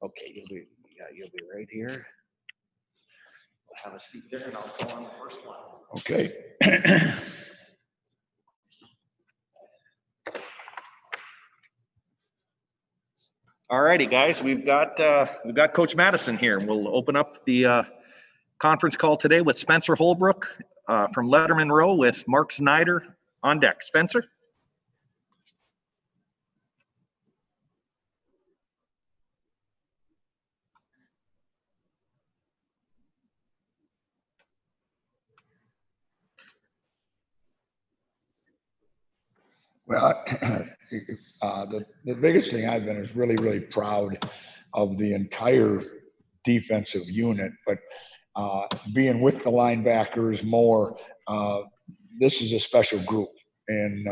Okay, you'll be right here. We'll have a seat there, and I'll go on the first one. Okay. All righty, guys, we've got Coach Madison here. We'll open up the conference call today with Spencer Holbrook from Lettermen Row with Mark Snyder on deck. Spencer? Well, the biggest thing I've been is really proud of the entire defensive unit, but being with the linebackers more, this is a special group. And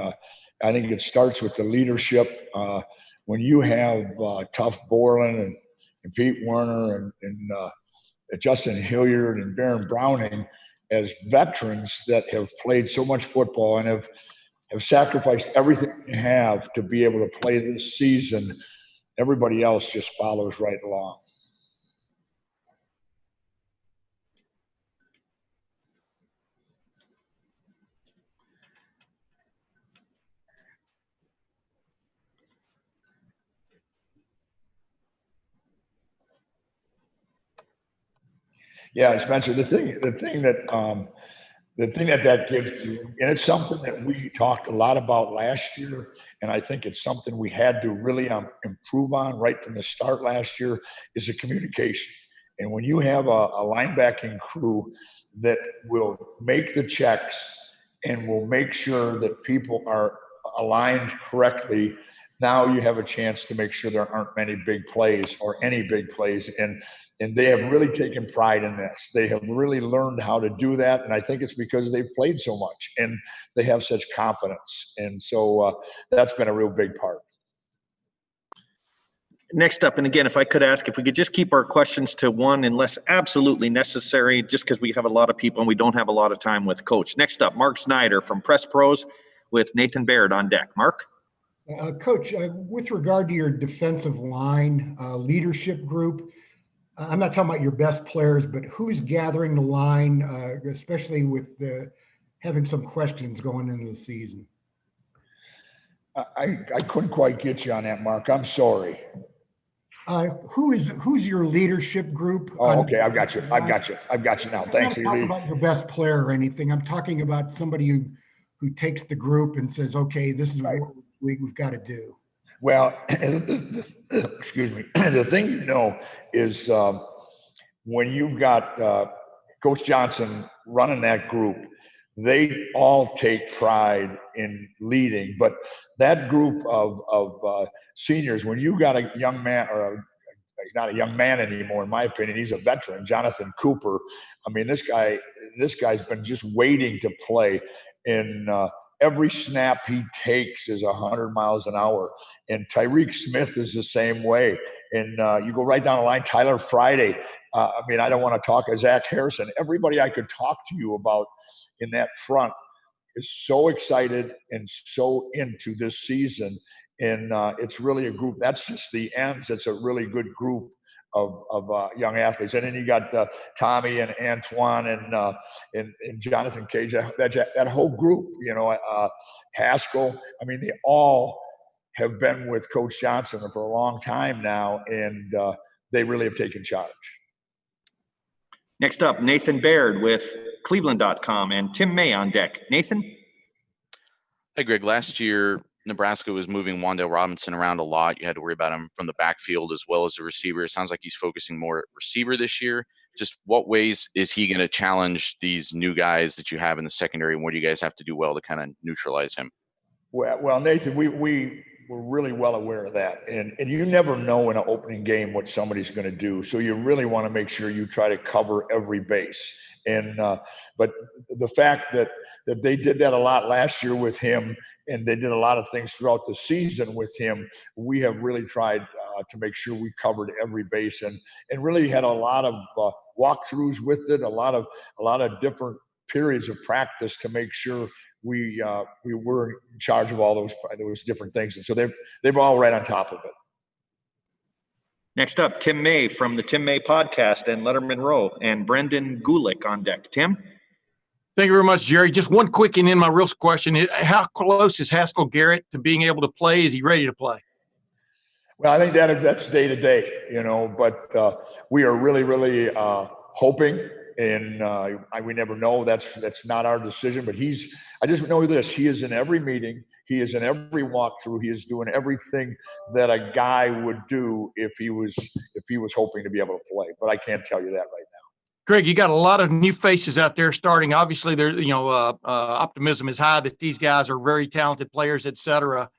I think it starts with the leadership. When you have tough Borland and Pete Werner and Justin Hilliard and Baron Browning as veterans that have played so much football and have sacrificed everything they have to be able to play this season, everybody else just follows right along. Yeah, Spencer, the thing that gives you, and it's something that we talked a lot about last year, and I think it's something we had to really improve on right from the start last year, is the communication. And when you have a linebacking crew that will make the checks and will make sure that people are aligned correctly, now you have a chance to make sure there aren't many big plays or any big plays. And they have really taken pride in this. They have really learned how to do that. And I think it's because they've played so much and they have such confidence. And so that's been a real big part. Next up, and again, if I could ask, if we could just keep our questions to one unless absolutely necessary, just because we have a lot of people and we don't have a lot of time with Coach. Next up, Mark Snyder from Press Pros with Nathan Baird on deck. Mark? Coach, with regard to your defensive line leadership group, I'm not talking about your best players, but who's gathering the line, especially with having some questions going into the season? I couldn't quite get you on that, Mark. I'm sorry. Who's your leadership group? Oh, okay. I've got you now. Thanks. I'm not talking about your best player or anything. I'm talking about somebody who takes the group and says, okay, this is right. What we've got to do. Well, excuse me. The thing is when you've got Coach Johnson running that group, they all take pride in leading. But that group of seniors, when you got a young man, he's not a young man anymore, in my opinion, he's a veteran, Jonathan Cooper. I mean, this guy's been just waiting to play. And every snap he takes is 100 miles an hour. And Tyreek Smith is the same way. And you go right down the line, Tyler Friday. I mean, I don't want to talk Zach Harrison. Everybody I could talk to you about in that front is so excited and so into this season. And it's really a group. That's just the ends. It's a really good group of young athletes. And then you got Tommy and Antoine and Jonathan Cage, that whole group, Haskell. I mean, they all have been with Coach Johnson for a long time now, and they really have taken charge. Next up, Nathan Baird with Cleveland.com and Tim May on deck. Nathan? Hey, Greg. Last year, Nebraska was moving Wanda Robinson around a lot. You had to worry about him from the backfield as well as the receiver. It sounds like he's focusing more at receiver this year. Just what ways is he going to challenge these new guys that you have in the secondary, and what do you guys have to do well to kind of neutralize him? Well, Nathan, we were really well aware of that. And you never know in an opening game what somebody's going to do. So you really want to make sure you try to cover every base. And but the fact that they did that a lot last year with him, and they did a lot of things throughout the season with him, we have really tried to make sure we covered every base and really had a lot of walkthroughs with it, a lot of different periods of practice to make sure we were in charge of all those different things. And so they're all right on top of it. Next up, Tim May from the Tim May podcast and Lettermen Row, and Brendan Gulick on deck. Tim? Thank you very much, Jerry. Just one quick and in my real question. How close is Haskell Garrett to being able to play? Is he ready to play? Well, I think that's day to day, but we are really hoping, and we never know. That's not our decision, but I just know this: he is in every meeting, he is in every walkthrough, he is doing everything that a guy would do if he was hoping to be able to play. But I can't tell you that right now. Greg, you got a lot of new faces out there starting. Obviously, there, optimism is high that these guys are very talented players, et cetera.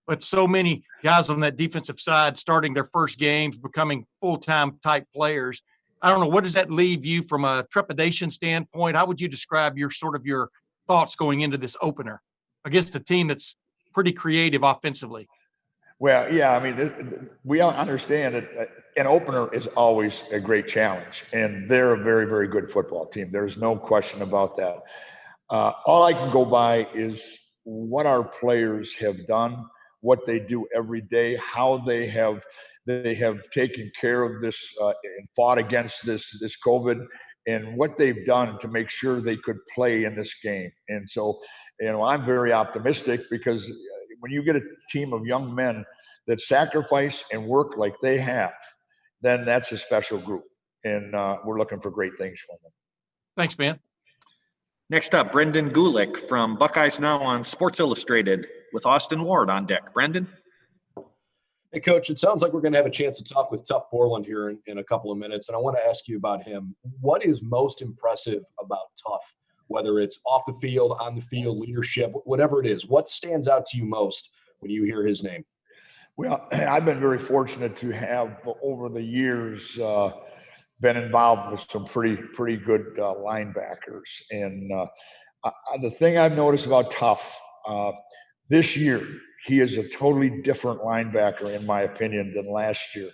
But so many guys on that defensive side starting their first games, becoming full-time type players. I don't know, what does that leave you from a trepidation standpoint? How would you describe your thoughts going into this opener against a team that's pretty creative offensively? Well, yeah, I mean, we all understand that an opener is always a great challenge, and they're a very, very good football team. There's no question about that. All I can go by is what our players have done, what they do every day, how they have taken care of this and fought against this COVID, and what they've done to make sure they could play in this game. And so, I'm very optimistic because when you get a team of young men that sacrifice and work like they have, then that's a special group. And we're looking for great things from them. Thanks, man. Next up, Brendan Gulick from Buckeyes Now on Sports Illustrated with Austin Ward on deck. Brendan? Hey, Coach, it sounds like we're going to have a chance to talk with Tough Borland here in a couple of minutes, and I want to ask you about him. What is most impressive about Tough, whether it's off the field, on the field, leadership, whatever it is? What stands out to you most when you hear his name? Well, I've been very fortunate to have, over the years, been involved with some pretty good linebackers. And the thing I've noticed about Tough this year, he is a totally different linebacker, in my opinion, than last year.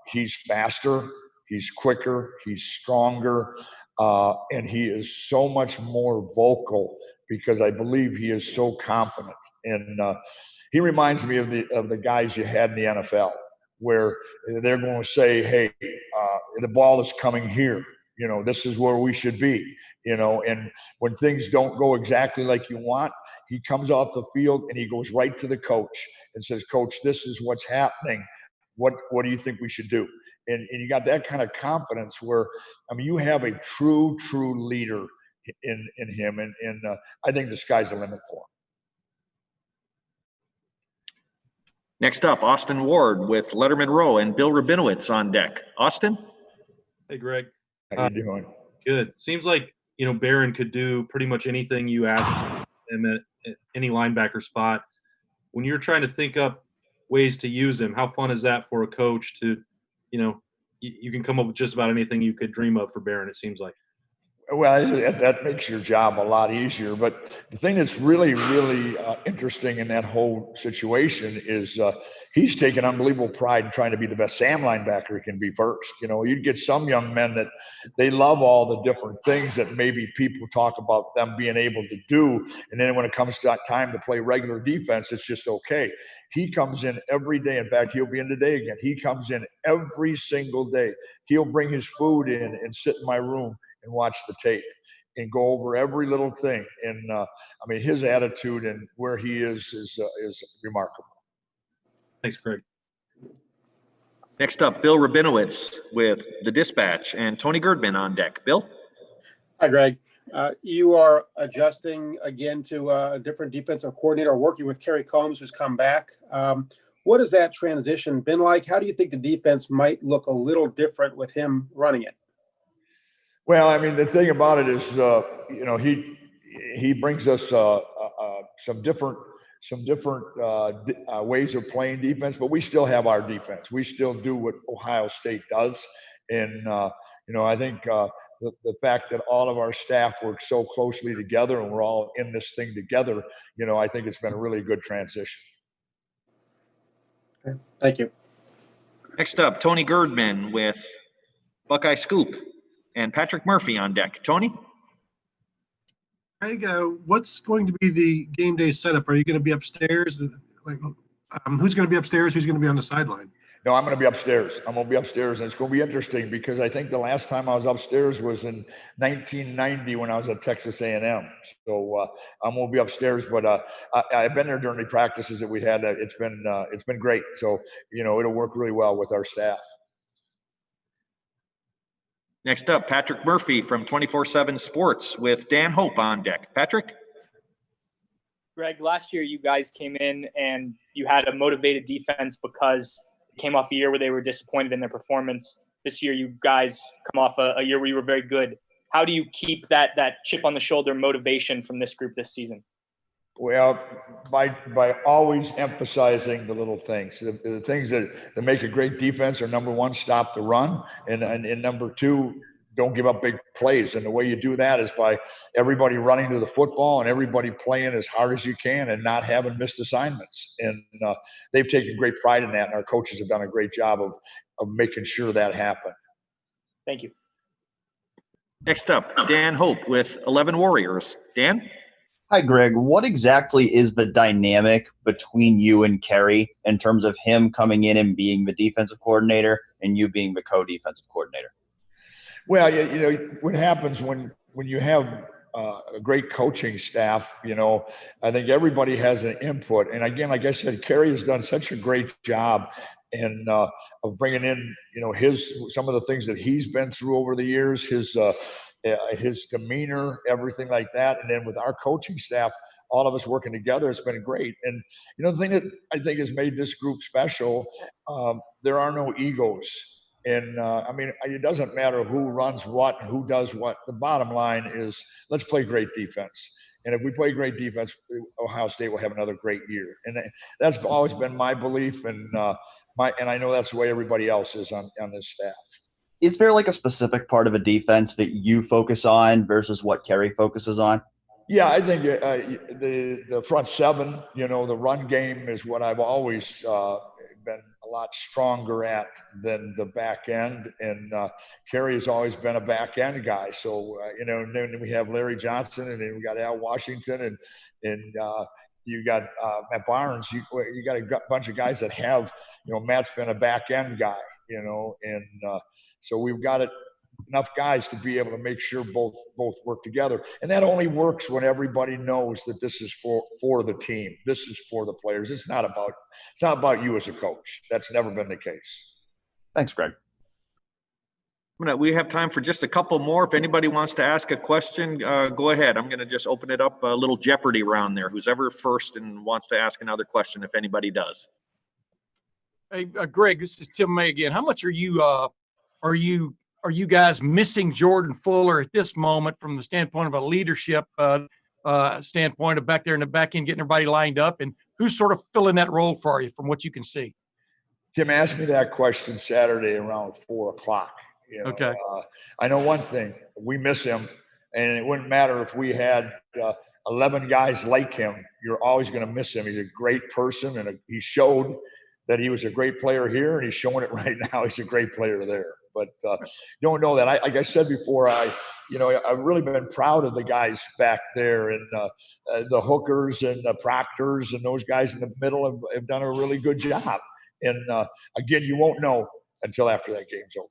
He's faster, he's quicker, he's stronger, and he is so much more vocal because I believe he is so confident. And he reminds me of the guys you had in the NFL, where they're going to say, "Hey, the ball is coming here. This is where we should be." And when things don't go exactly like you want, he comes off the field and he goes right to the coach and says, "Coach, this is what's happening. What do you think we should do?" And you got that kind of confidence where, you have a true leader in him, and I think the sky's the limit for him. Next up, Austin Ward with Lettermen Row and Bill Rabinowitz on deck. Austin? Hey, Greg. How you doing? Good. Seems like, Barron could do pretty much anything you asked him at any linebacker spot. When you're trying to think up ways to use him, how fun is that for a coach to, you can come up with just about anything you could dream of for Barron, it seems like. Well, that makes your job a lot easier. But the thing that's really interesting in that whole situation is he's taken unbelievable pride in trying to be the best Sam linebacker he can be first. You'd get some young men that they love all the different things that maybe people talk about them being able to do. And then when it comes to time to play regular defense, it's just okay. He comes in every day. In fact, he'll be in today again. He comes in every single day. He'll bring his food in and sit in my room and watch the tape and go over every little thing. And his attitude and where he is remarkable. Thanks, Greg. Next up, Bill Rabinowitz with The Dispatch and Tony Girderman on deck. Bill? Hi, Greg. You are adjusting again to a different defensive coordinator, working with Kerry Combs, who's come back. What has that transition been like? How do you think the defense might look a little different with him running it? Well, the thing about it is, he brings us some different ways of playing defense, but we still have our defense. We still do what Ohio State does, and I think the fact that all of our staff work so closely together and we're all in this thing together, I think it's been a really good transition. Okay. Thank you. Next up, Tony Girderman with Buckeye Scoop and Patrick Murphy on deck. Tony? Greg, what's going to be the game day setup? Are you going to be upstairs? Who's going to be upstairs? Who's going to be on the sideline? No, I'm going to be upstairs. I'm going to be upstairs, and it's going to be interesting because I think the last time I was upstairs was in 1990 when I was at Texas A&M. So I'm going to be upstairs, but I've been there during the practices that we had. It's been great. So it'll work really well with our staff. Next up, Patrick Murphy from 24/7 Sports with Dan Hope on deck. Patrick? Greg, last year you guys came in and you had a motivated defense because it came off a year where they were disappointed in their performance. This year you guys come off a year where you were very good. How do you keep that chip on the shoulder motivation from this group this season? Well, by always emphasizing the little things, the things that make a great defense are, number one, stop the run, and number two, don't give up big plays. And the way you do that is by everybody running to the football and everybody playing as hard as you can and not having missed assignments. And they've taken great pride in that, and our coaches have done a great job of making sure that happened. Thank you. Next up, Dan Hope with 11 Warriors. Dan? Hi, Greg. What exactly is the dynamic between you and Kerry in terms of him coming in and being the defensive coordinator and you being the co-defensive coordinator? Well, what happens when you have a great coaching staff, I think everybody has an input. And again, like I said, Kerry has done such a great job of bringing in, some of the things that he's been through over the years, his demeanor, everything like that. And then with our coaching staff, all of us working together, it's been great. And, the thing that I think has made this group special, there are no egos. And it doesn't matter who runs what, who does what. The bottom line is let's play great defense. And if we play great defense, Ohio State will have another great year. And that's always been my belief. And I know that's the way everybody else is on this staff. Is there like a specific part of a defense that you focus on versus what Kerry focuses on? Yeah, I think the front seven, the run game is what I've always been a lot stronger at than the back end. And Kerry has always been a back end guy. So, and then we have Larry Johnson, and then we got Al Washington, and you got Matt Barnes. You got a bunch of guys that have, Matt's been a back end guy, and so we've got enough guys to be able to make sure both work together. And that only works when everybody knows that this is for the team. This is for the players. It's not about you as a coach. That's never been the case. Thanks, Greg. We have time for just a couple more. If anybody wants to ask a question, go ahead. I'm going to just open it up, a little Jeopardy round there. Who's ever first and wants to ask another question, if anybody does. Hey, Greg, this is Tim May again. How much are you guys missing Jordan Fuller at this moment from the standpoint of a leadership standpoint of back there in the back end, getting everybody lined up, and who's sort of filling that role for you from what you can see? Tim asked me that question Saturday around 4:00. Okay. I know one thing, we miss him, and it wouldn't matter if we had 11 guys like him. You're always going to miss him. He's a great person, and he showed that he was a great player here, and he's showing it right now. He's a great player there. But you don't know that. Like I said before, I've really been proud of the guys back there, and the hookers and the proctors and those guys in the middle have done a really good job. And again, you won't know until after that game's over.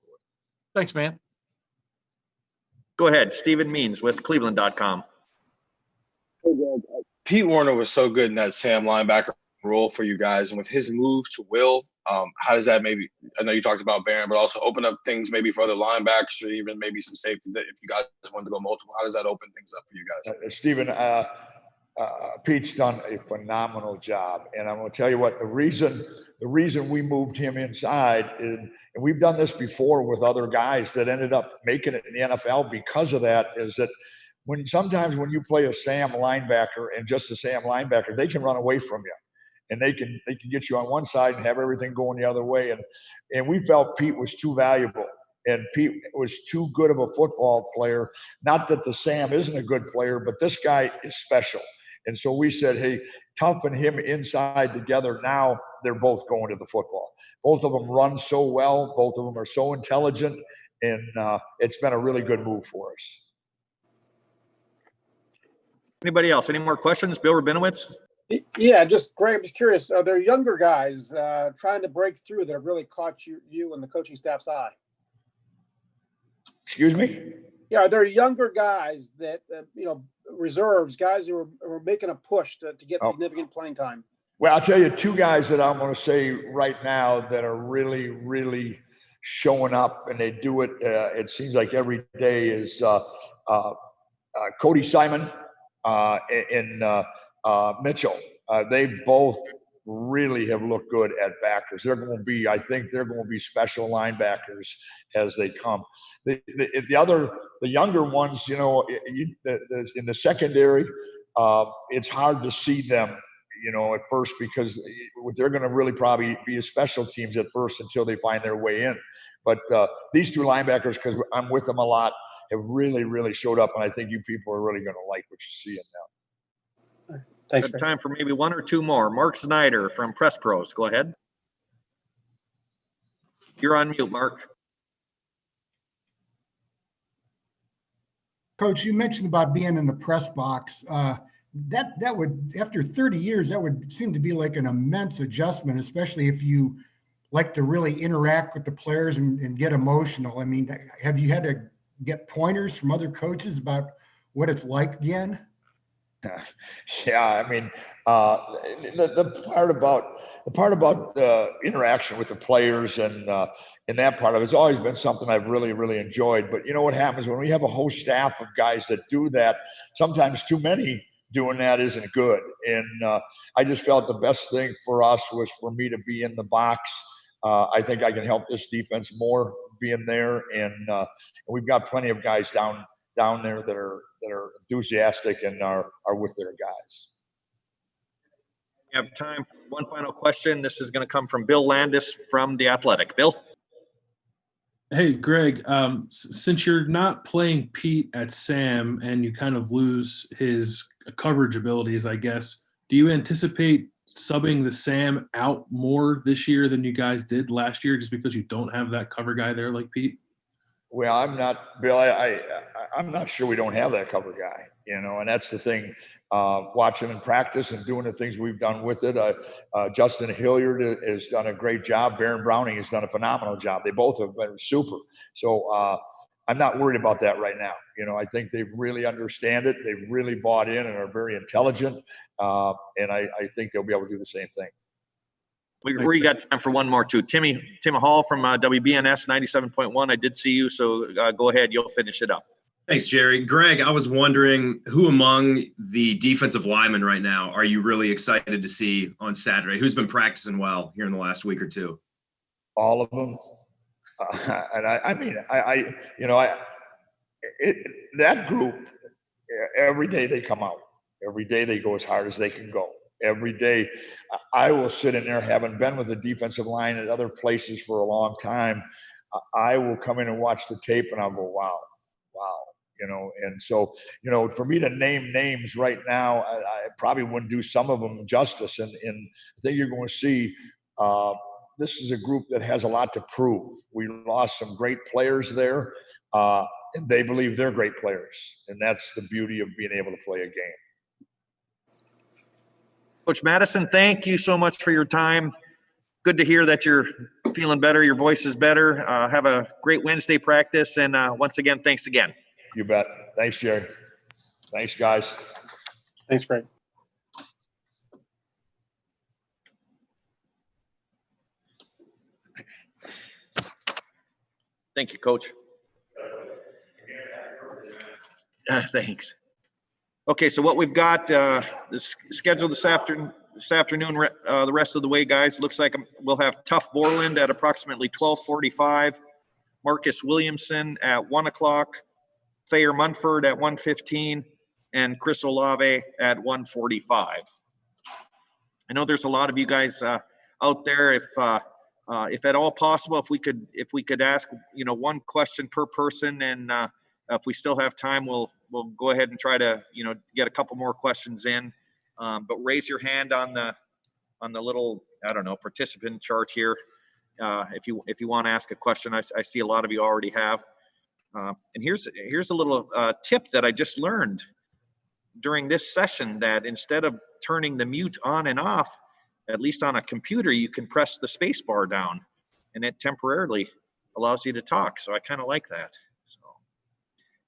Thanks, man. Go ahead, Stephen Means with Cleveland.com. Pete Warner was so good in that Sam linebacker role for you guys, and with his move to Will, how does that maybe, I know you talked about Barron, but also open up things maybe for other linebackers or even maybe some safety if you guys wanted to go multiple? How does that open things up for you guys? Stephen, Pete's done a phenomenal job, and I'm going to tell you what, the reason we moved him inside is, and we've done this before with other guys that ended up making it in the NFL because of that, is that sometimes when you play a Sam linebacker and just a Sam linebacker, they can run away from you. And they can get you on one side and have everything going the other way. And we felt Pete was too valuable, and Pete was too good of a football player. Not that the Sam isn't a good player, but this guy is special. And so we said, hey, Tough and him inside together. Now they're both going to the football. Both of them run so well. Both of them are so intelligent. And it's been a really good move for us. Anybody else? Any more questions? Bill Rabinowitz? Yeah, just Greg, I'm just curious. Are there younger guys trying to break through that have really caught you and the coaching staff's eye? Excuse me? Yeah, are there younger guys that reserves, guys who are making a push to get significant playing time? Well, I'll tell you two guys that I'm going to say right now that are really, really showing up, and they do it. It seems like every day is Cody Simon and Mitchell. They both really have looked good at backers. They're going to be, I think, they're going to be special linebackers as they come. The younger ones, in the secondary, it's hard to see them, at first, because they're going to really probably be a special teams at first until they find their way in. But these two linebackers, because I'm with them a lot, have really, really showed up, and I think you people are really going to like what you see in them. Thanks. Time for maybe one or two more. Mark Snyder from Press Pros. Go ahead. You're on mute, Mark. Coach, you mentioned about being in the press box. That would, after 30 years, that would seem to be like an immense adjustment, especially if you like to really interact with the players and get emotional. I mean, have you had to get pointers from other coaches about what it's like again? Yeah, I mean, the part about the interaction with the players and that part of it's always been something I've really, really enjoyed. But you know what happens when we have a whole staff of guys that do that? Sometimes too many doing that isn't good. And I just felt the best thing for us was for me to be in the box. I think I can help this defense more being there, and we've got plenty of guys down there that are enthusiastic and are with their guys. We have time for one final question. This is going to come from Bill Landis from The Athletic. Bill? Hey, Greg, since you're not playing Pete at Sam and you kind of lose his coverage abilities, I guess, do you anticipate subbing the Sam out more this year than you guys did last year just because you don't have that cover guy there like Pete? Well, I'm not, Bill, I'm not sure we don't have that cover guy, and that's the thing. Watching in practice and doing the things we've done with it. Justin Hilliard has done a great job. Baron Browning has done a phenomenal job. They both have been super. So I'm not worried about that right now. I think they really understand it. They've really bought in and are very intelligent. And I think they'll be able to do the same thing. We got time for one more too. Tim Hall from WBNS 97.1. I did see you, so go ahead. You'll finish it up. Thanks, Jerry. Greg, I was wondering who among the defensive linemen right now are you really excited to see on Saturday? Who's been practicing well here in the last week or two? All of them. That group, every day they come out. Every day they go as hard as they can go. Every day I will sit in there, having been with the defensive line at other places for a long time. I will come in and watch the tape and I'll go, wow. And so, for me to name names right now, I probably wouldn't do some of them justice. And I think you're going to see this is a group that has a lot to prove. We lost some great players there, and they believe they're great players. And that's the beauty of being able to play a game. Coach Madison, thank you so much for your time. Good to hear that you're feeling better. Your voice is better. Have a great Wednesday practice. And once again, thanks again. You bet. Thanks, Jerry. Thanks, guys. Thanks, Greg. Thank you, Coach. Thanks. Okay, so what we've got is scheduled this afternoon, the rest of the way, guys. Looks like we'll have Tough Borland at approximately 12:45. Marcus Williamson at 1 o'clock. Thayer Munford at 1:15. And Chris Olave at 1:45. I know there's a lot of you guys out there. If at all possible, if we could ask, one question per person, and if we still have time, we'll go ahead and try to, get a couple more questions in. But raise your hand on the little, participant chart here. If you want to ask a question, I see a lot of you already have. And here's a little tip that I just learned during this session, that instead of turning the mute on and off, at least on a computer, you can press the space bar down and it temporarily allows you to talk. So I kind of like that. So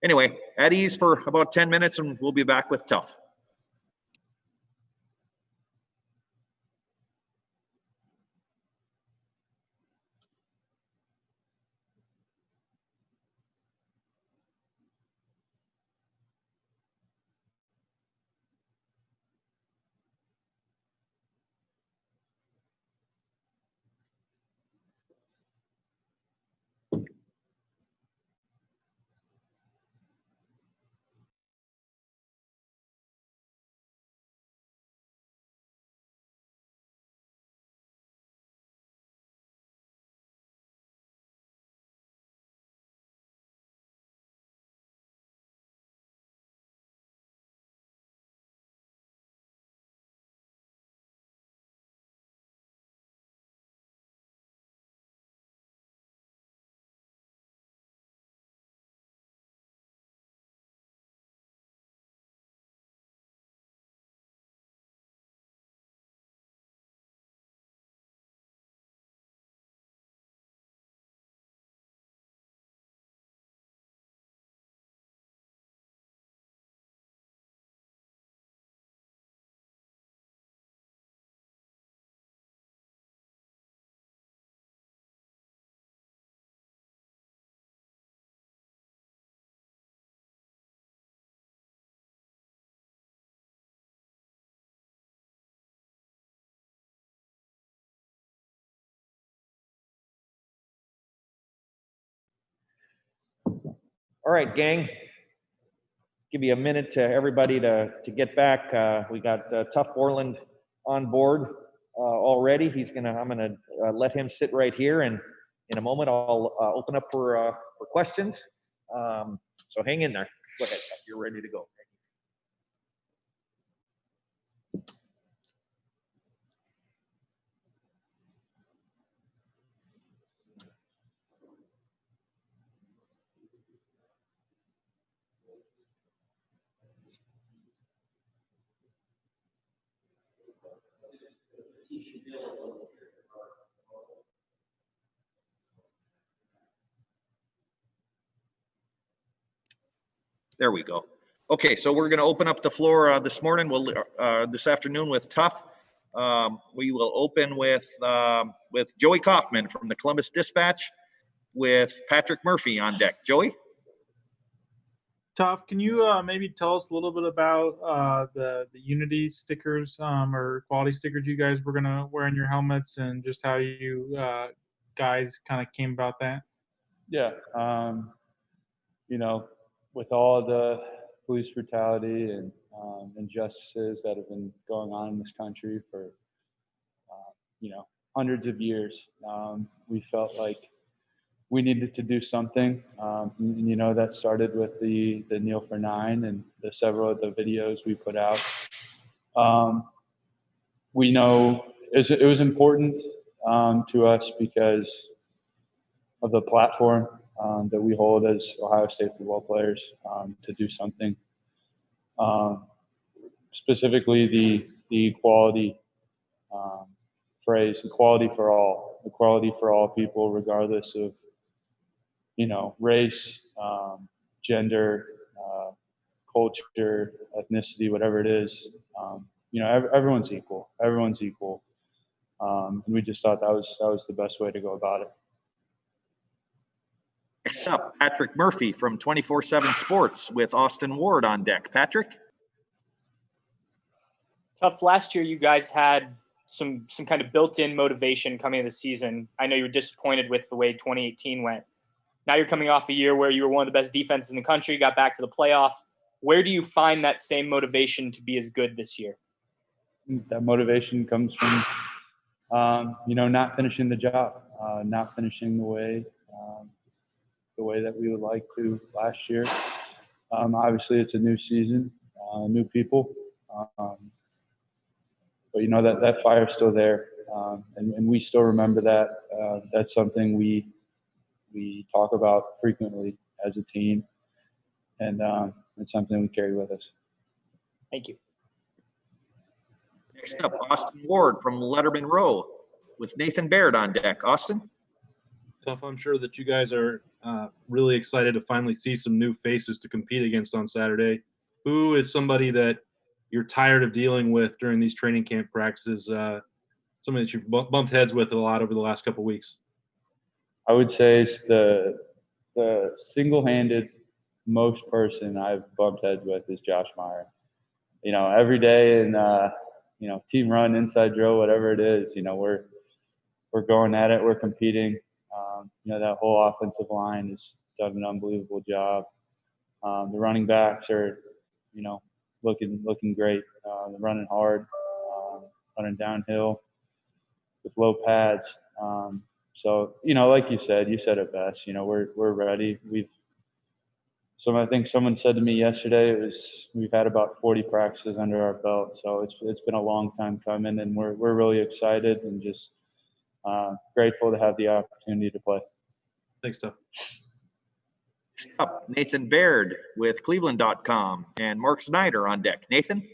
anyway, at ease for about 10 minutes and we'll be back with Tough. All right, gang. Give you a minute to everybody to get back. We got Tough Borland on board already. I'm gonna let him sit right here, and in a moment I'll open up for questions. So hang in there. Go ahead, Tough. You're ready to go. There we go. Okay, so we're going to open up the floor this morning. This afternoon with Tough. We will open with Joey Kaufman from the Columbus Dispatch, with Patrick Murphy on deck. Joey. Tough, can you maybe tell us a little bit about the Unity stickers or quality stickers you guys were gonna wear on your helmets, and just how you guys kind of came about that? Yeah, with all the police brutality and injustices that have been going on in this country for hundreds of years, we felt like we needed to do something. That started with the Kneel for 9 and the several of the videos we put out. We know it was important to us because of the platform that we hold as Ohio State football players, to do something. Specifically the equality phrase, equality for all people, regardless of race, gender, culture, ethnicity, whatever it is. Everyone's equal. And we just thought that was the best way to go about it. Next up, Patrick Murphy from 24/7 Sports with Austin Ward on deck. Patrick. Tough. Last year, you guys had some kind of built-in motivation coming into the season. I know you were disappointed with the way 2018 went. Now you're coming off a year where you were one of the best defenses in the country, got back to the playoff. Where do you find that same motivation to be as good this year? That motivation comes from, not finishing the job, not finishing the way that we would like to last year. Obviously, it's a new season, new people, but that fire is still there, and we still remember that. That's something we talk about frequently as a team, and it's something we carry with us. Thank you. Next up, Austin Ward from Lettermen Row with Nathan Baird on deck. Austin? Tough. I'm sure that you guys are really excited to finally see some new faces to compete against on Saturday. Who is somebody that you're tired of dealing with during these training camp practices? Somebody that you've bumped heads with a lot over the last couple of weeks. I would say it's the single-handed most person I've bumped heads with is Josh Meyer. You know, every day in team run, inside drill, whatever it is, we're going at it, we're competing. That whole offensive line has done an unbelievable job. The running backs are, looking great. They're running hard, running downhill with low pads. So, like you said it best. We're ready. I think someone said to me yesterday, we've had about 40 practices under our belt. So it's been a long time coming, and we're really excited and just grateful to have the opportunity to play. Thanks, Tough. Next up, Nathan Baird with Cleveland.com and Mark Snyder on deck. Nathan?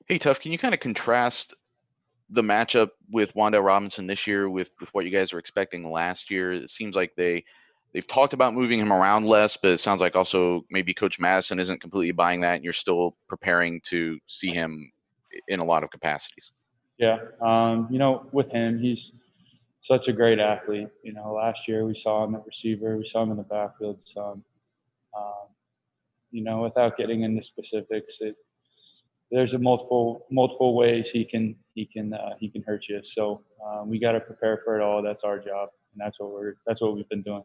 Hey, Tough, can you kind of contrast the matchup with Wanda Robinson this year with what you guys were expecting last year? It seems like they've talked about moving him around less, but it sounds like also maybe Coach Madison isn't completely buying that, and you're still preparing to see him in a lot of capacities. Yeah. With him, he's such a great athlete. Last year we saw him at receiver, we saw him in the backfield some. Without getting into specifics, there's multiple ways he can hurt you. So we got to prepare for it all. That's our job, and that's what we've been doing.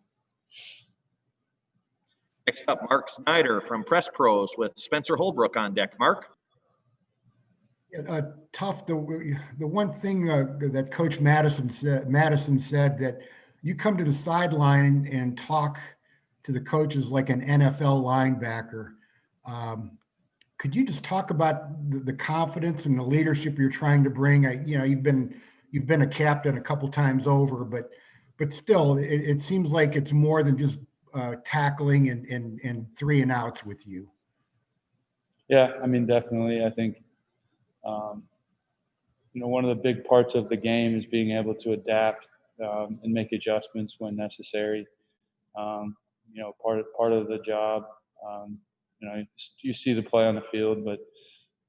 Next up, Mark Snyder from Press Pros with Spencer Holbrook on deck. Mark? Tough. The one thing that Coach Madison said that you come to the sideline and talk to the coaches like an NFL linebacker. Could you just talk about the confidence and the leadership you're trying to bring? You've been a captain a couple times over, but still, it seems like it's more than just tackling and 3 and outs with you. Yeah, definitely. I think, one of the big parts of the game is being able to adapt and make adjustments when necessary. Part of the job, you see the play on the field, but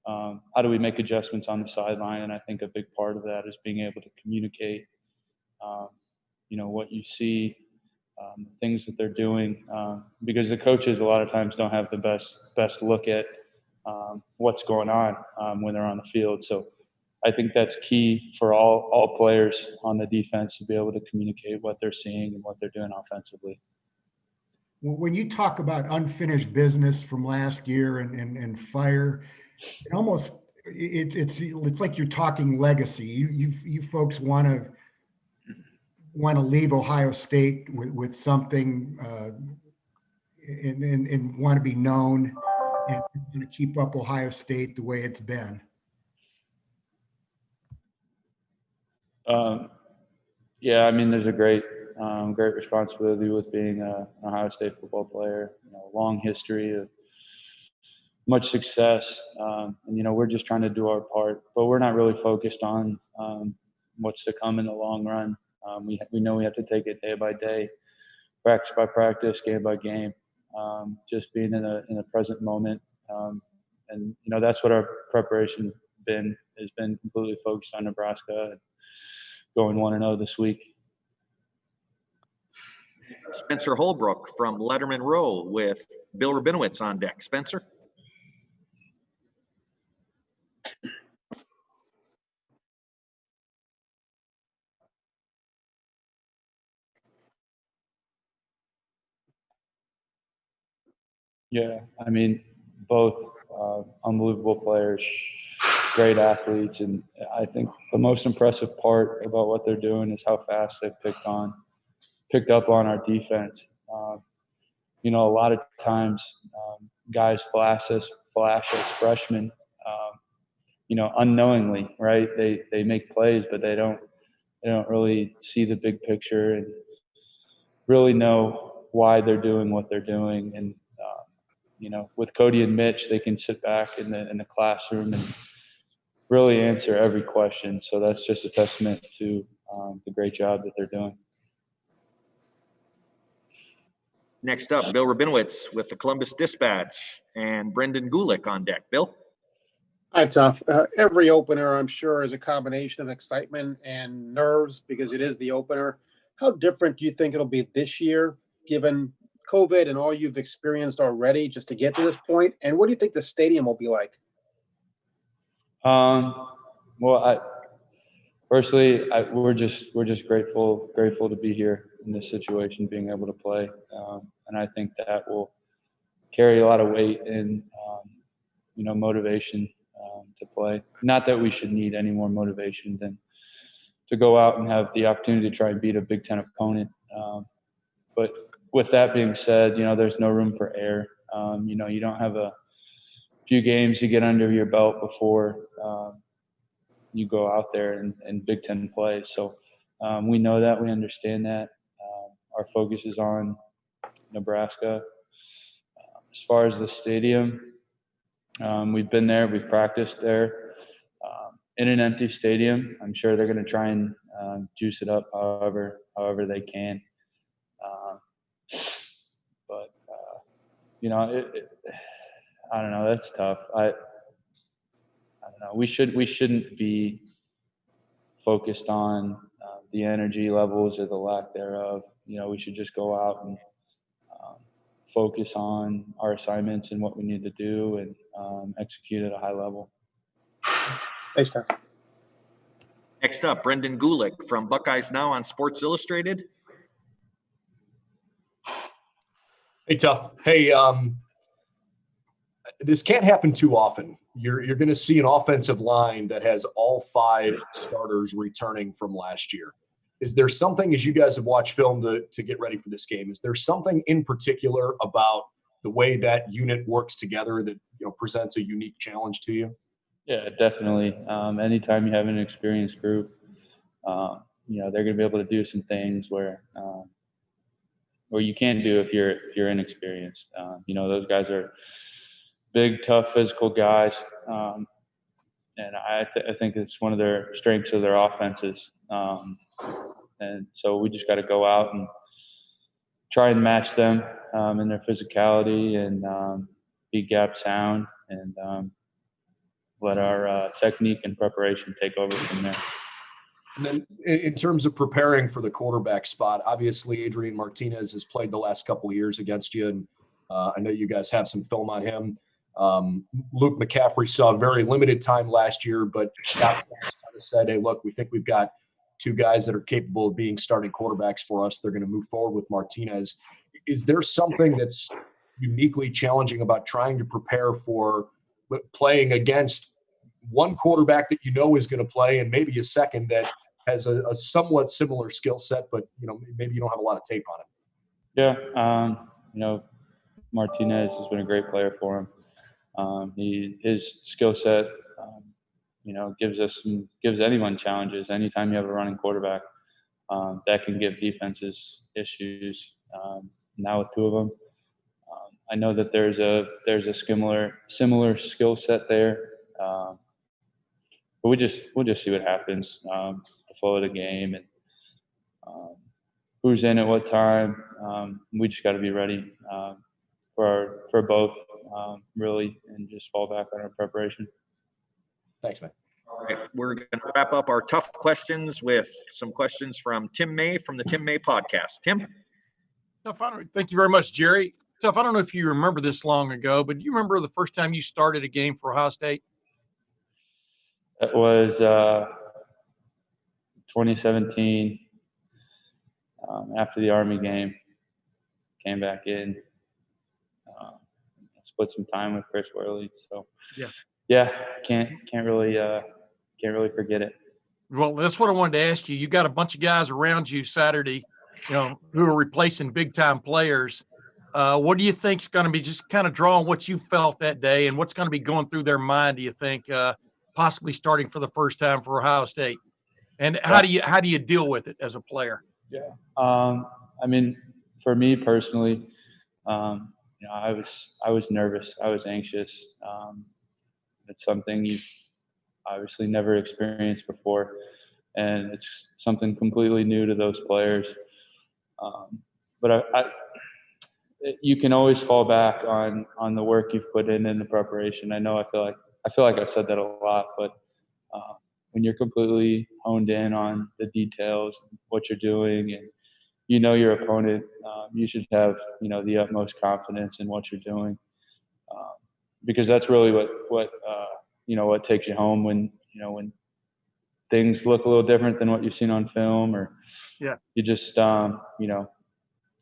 how do we make adjustments on the sideline? And I think a big part of that is being able to communicate, what you see, things that they're doing, because the coaches a lot of times don't have the best look at what's going on when they're on the field. So I think that's key for all players on the defense to be able to communicate what they're seeing and what they're doing offensively. When you talk about unfinished business from last year and fire, it's like you're talking legacy. You folks want to leave Ohio State with something and want to be known and to keep up Ohio State the way it's been. Yeah, there's a great responsibility with being an Ohio State football player. Long history of much success, and we're just trying to do our part. But we're not really focused on what's to come in the long run. We know we have to take it day by day, practice by practice, game by game. Just being in the present moment, and that's what our preparation has been completely focused on Nebraska, going 1-0 this week. Spencer Holbrook from Lettermen Row with Bill Rabinowitz on deck. Spencer? Yeah, both unbelievable players, great athletes, and I think the most impressive part about what they're doing is how fast they've picked up on our defense. A lot of times guys flash us freshmen, unknowingly, right? They make plays, but they don't really see the big picture and really know why they're doing what they're doing. And with Cody and Mitch, they can sit back in the classroom and really answer every question. So that's just a testament to the great job that they're doing. Next up, Bill Rabinowitz with the Columbus Dispatch and Brendan Gulick on deck. Bill? Hi, Tough. Every opener, I'm sure, is a combination of excitement and nerves because it is the opener. How different do you think it'll be this year, given COVID and all you've experienced already just to get to this point? And what do you think the stadium will be like? Well, we're just grateful to be here in this situation, being able to play, and I think that will carry a lot of weight and motivation to play. Not that we should need any more motivation than to go out and have the opportunity to try and beat a Big Ten opponent. But with that being said, there's no room for error. You don't have a few games to get under your belt before you go out there and Big Ten play. So we know that, we understand that. Our focus is on Nebraska. As far as the stadium, we've been there, we've practiced there. In an empty stadium, I'm sure they're going to try and juice it up however they can. But I don't know. That's tough. I don't know. We shouldn't be focused on the energy levels or the lack thereof. We should just go out and focus on our assignments and what we need to do and execute at a high level. Thanks, Tom. Next up, Brendan Gulick from Buckeyes Now on Sports Illustrated. Hey, Tough. Hey, this can't happen too often. You're going to see an offensive line that has all 5 starters returning from last year. Is there something, as you guys have watched film to get ready for this game, is there something in particular about the way that unit works together that presents a unique challenge to you? Yeah, definitely. Anytime you have an experienced group, they're going to be able to do some things where you can't do if you're inexperienced. Those guys are big, tough, physical guys, and I think it's one of their strengths of their offenses. And so we just got to go out and try and match them in their physicality and be gap sound and let our technique and preparation take over from there. And then in terms of preparing for the quarterback spot, obviously Adrian Martinez has played the last couple of years against you, and I know you guys have some film on him. Luke McCaffrey saw very limited time last year, but Scott kind of said, hey, look, we think we've got 2 guys that are capable of being starting quarterbacks for us. They're going to move forward with Martinez. Is there something that's uniquely challenging about trying to prepare for playing against one quarterback that is going to play and maybe a second that has a somewhat similar skill set, but maybe you don't have a lot of tape on it? Yeah. Martinez has been a great player for him. His skill set, gives anyone challenges. Anytime you have a running quarterback, that can give defenses issues. Now with 2 of them, I know that there's a similar skill set there. But we'll just see what happens. The flow of the game and who's in at what time. We just got to be ready for both, really, and just fall back on our preparation. Thanks, man. All right, we're going to wrap up our tough questions with some questions from Tim May from the Tim May podcast. Tim? Thank you very much, Jerry. Tough, I don't know if you remember this long ago, but do you remember the first time you started a game for Ohio State? That was 2017, after the Army game. Came back in, split some time with Chris Worley. So yeah, can't really forget it. Well, that's what I wanted to ask you. You got a bunch of guys around you Saturday, who are replacing big time players. What do you think is going to be, just kind of draw on what you felt that day and what's going to be going through their mind, do you think, possibly starting for the first time for Ohio State? And how do you deal with it as a player? Yeah. I mean, for me personally, I was nervous. I was anxious. It's something obviously never experienced before. And it's something completely new to those players. But you can always fall back on the work you've put in the preparation. I feel like I've said that a lot, but when you're completely honed in on the details, what you're doing, and you know your opponent, you should have the utmost confidence in what you're doing, because that's really what takes you home when things look a little different than what you've seen on film, or you just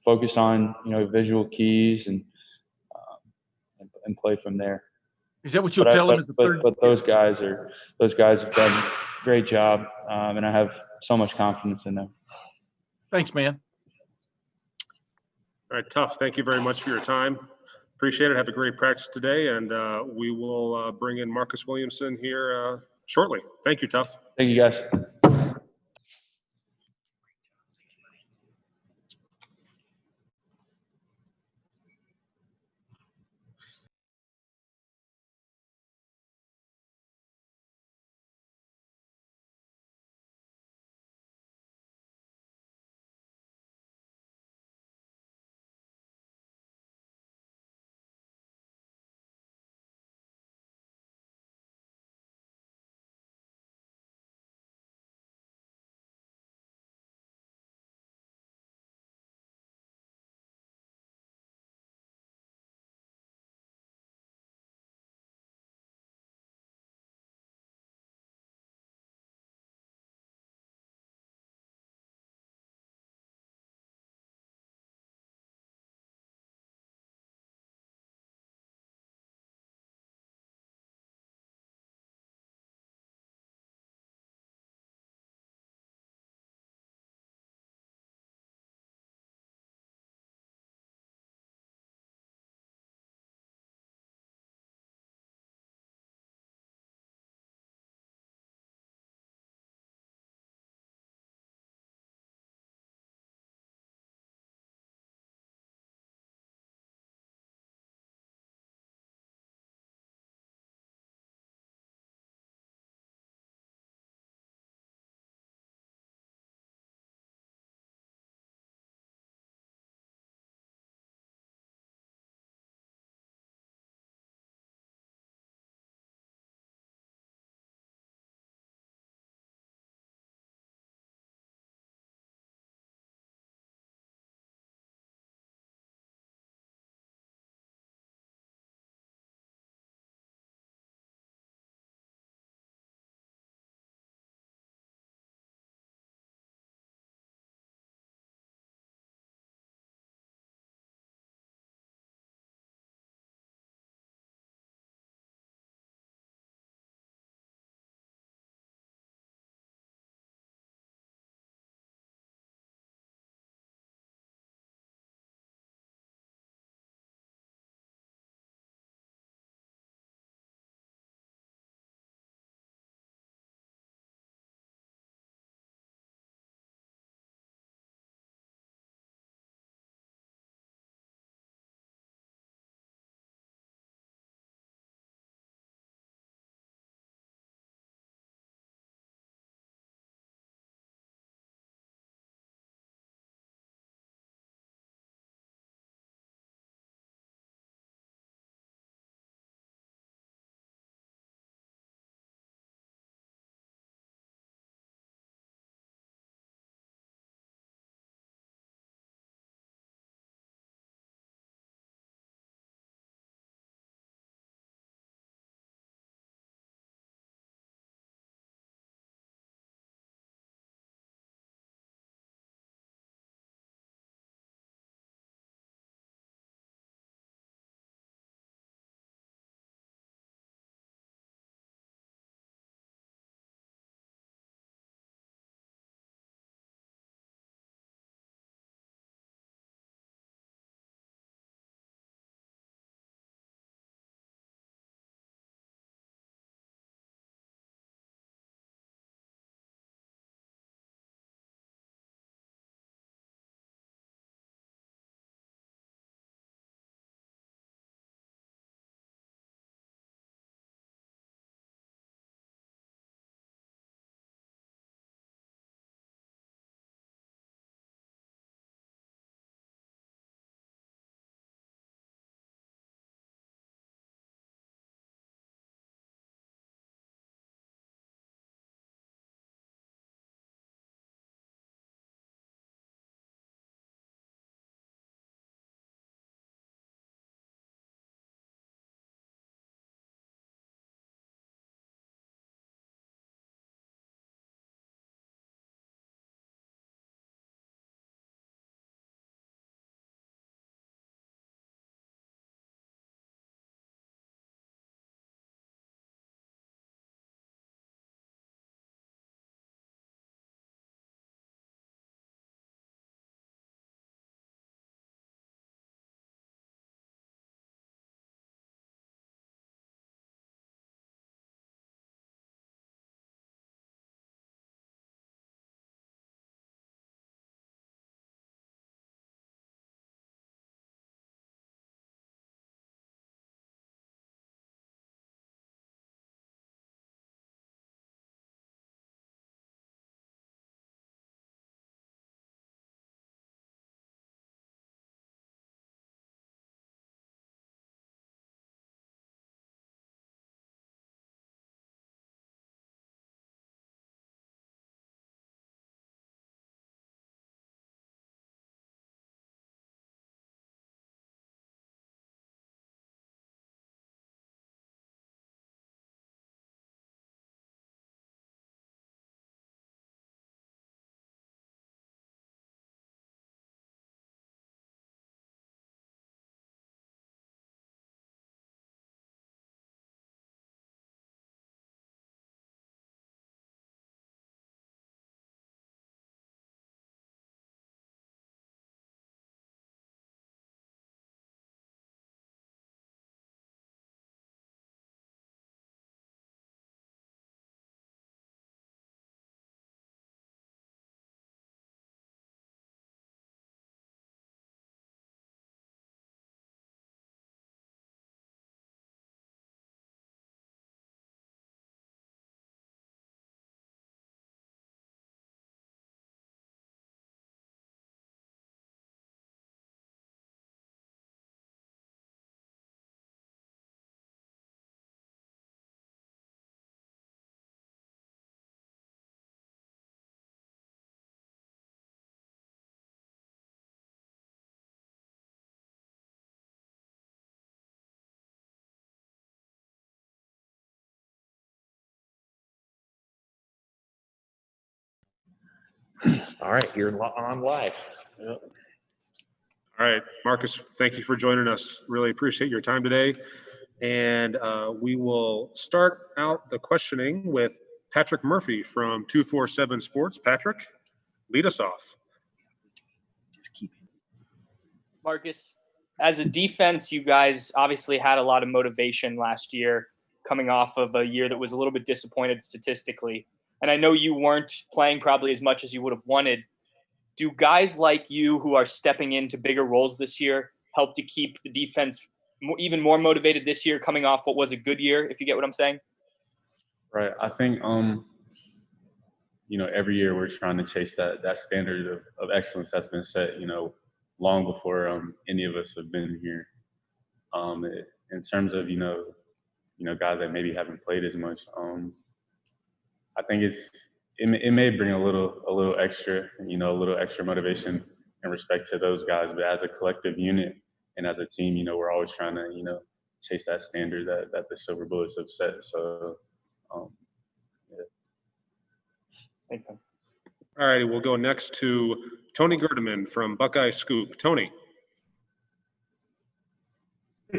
focus on visual keys and play from there. Is that what you'll tell him? But those guys have done a great job, and I have so much confidence in them. Thanks, man. All right, Tough. Thank you very much for your time. Appreciate it. Have a great practice today, and we will bring in Marcus Williamson here shortly. Thank you, Tough. Thank you, guys. All right, you're on live. All right, Marcus, thank you for joining us. Really appreciate your time today. And we will start out the questioning with Patrick Murphy from 247 Sports. Patrick, lead us off. Marcus, as a defense, you guys obviously had a lot of motivation last year coming off of a year that was a little bit disappointed statistically. And I know you weren't playing probably as much as you would have wanted. Do guys like you who are stepping into bigger roles this year help to keep the defense even more motivated this year coming off what was a good year, if you get what I'm saying? Right. I think, every year we're trying to chase that standard of excellence that's been set, long before any of us have been here. In terms of, guys that maybe haven't played as much, I think it may bring a little extra motivation in respect to those guys, but as a collective unit and as a team, we're always trying to, chase that standard that the Silver Bullets have set. So, yeah. Thank you. All righty, we'll go next to Tony Girderman from Buckeye Scoop. Tony.